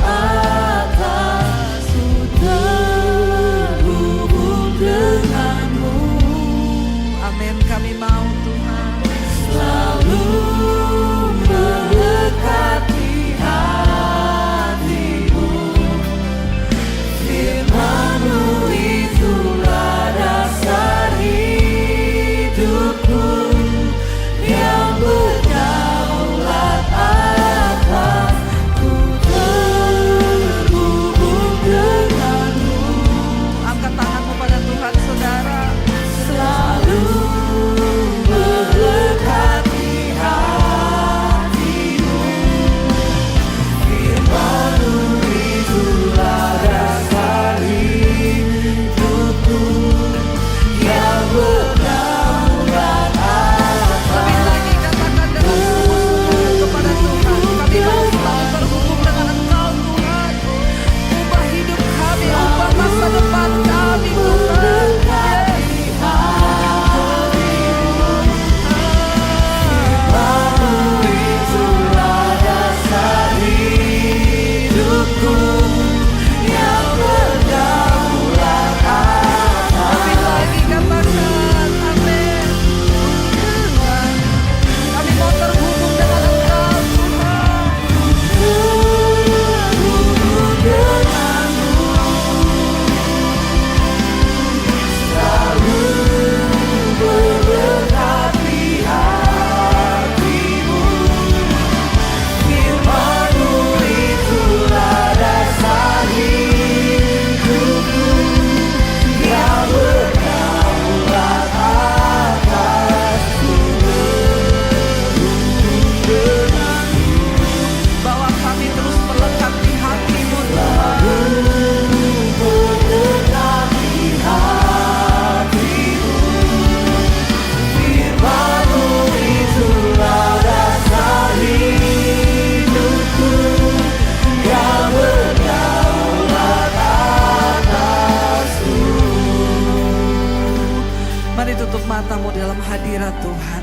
saudara Tuhan,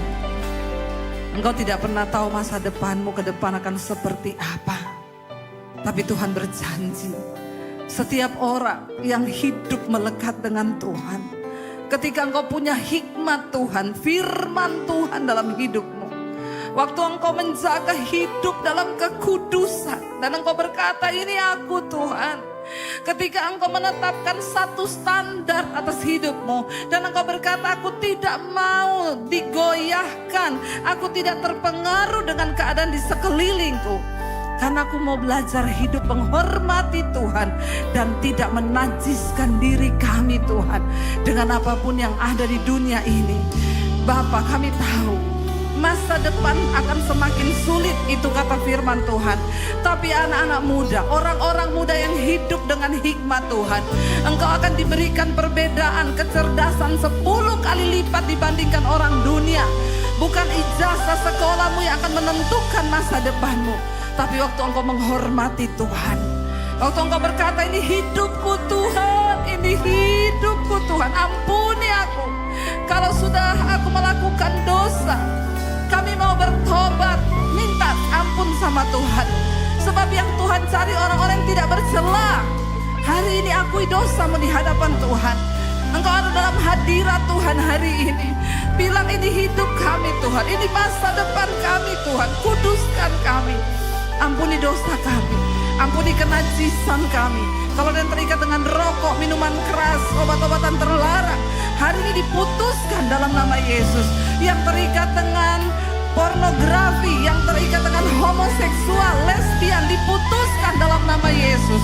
engkau tidak pernah tahu masa depanmu ke depan akan seperti apa. Tapi Tuhan berjanji, setiap orang yang hidup melekat dengan Tuhan, ketika engkau punya hikmat Tuhan, firman Tuhan dalam hidupmu, waktu engkau menjaga hidup dalam kekudusan, dan engkau berkata, ini aku Tuhan. Ketika engkau menetapkan satu standar atas hidupmu, dan engkau berkata, aku tidak mau digoyahkan, aku tidak terpengaruh dengan keadaan di sekelilingku, karena aku mau belajar hidup menghormati Tuhan dan tidak menajiskan diri kami Tuhan dengan apapun yang ada di dunia ini. Bapa, kami tahu masa depan akan semakin sulit, itu kata firman Tuhan. Tapi anak-anak muda, orang-orang muda yang hidup dengan hikmat Tuhan, engkau akan diberikan perbedaan, kecerdasan 10 kali lipat dibandingkan orang dunia. Bukan ijazah sekolahmu yang akan menentukan masa depanmu, tapi waktu engkau menghormati Tuhan, waktu engkau berkata, ini hidupku Tuhan, ini hidupku Tuhan, ampuni aku. Kalau sudah aku melakukan dosa, kami mau bertobat, minta ampun sama Tuhan. Sebab yang Tuhan cari orang-orang yang tidak bercela. Hari ini akui dosamu di hadapan Tuhan. Engkau ada dalam hadirat Tuhan hari ini. Bilang, ini hidup kami Tuhan, ini masa depan kami Tuhan. Kuduskan kami, ampuni dosa kami, ampuni kenajisan kami. Kalau ada yang terikat dengan rokok, minuman keras, obat-obatan terlarang, hari ini diputuskan dalam nama Yesus. Yang terikat dengan pornografi, yang terikat dengan homoseksual, lesbian, diputuskan dalam nama Yesus.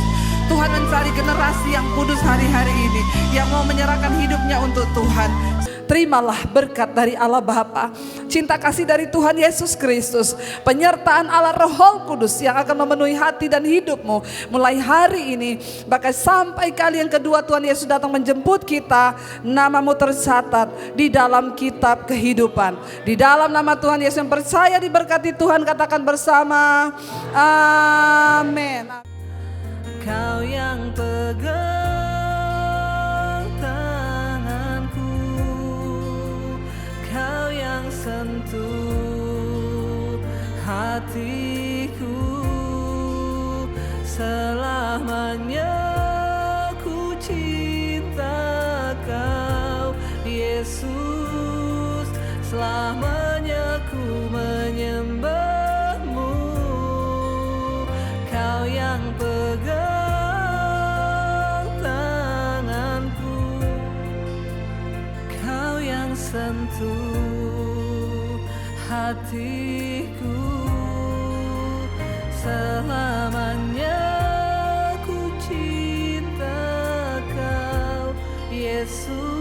Tuhan mencari generasi yang kudus hari-hari ini, yang mau menyerahkan hidupnya untuk Tuhan. Terimalah berkat dari Allah Bapa, cinta kasih dari Tuhan Yesus Kristus, penyertaan Allah Roh Kudus yang akan memenuhi hati dan hidupmu mulai hari ini, bahkan sampai kali yang kedua Tuhan Yesus datang menjemput kita. Namamu tercatat di dalam kitab kehidupan. Di dalam nama Tuhan Yesus yang percaya diberkati Tuhan, katakan bersama, amin. Kau yang pegang tanganku, kau yang sentuh hatiku, selamanya ku cinta kau Yesus, selamanya ku menyembahmu. Kau yang pegang tanganku, kau yang sentuh hatiku, selamanya ku cinta kau Yesus.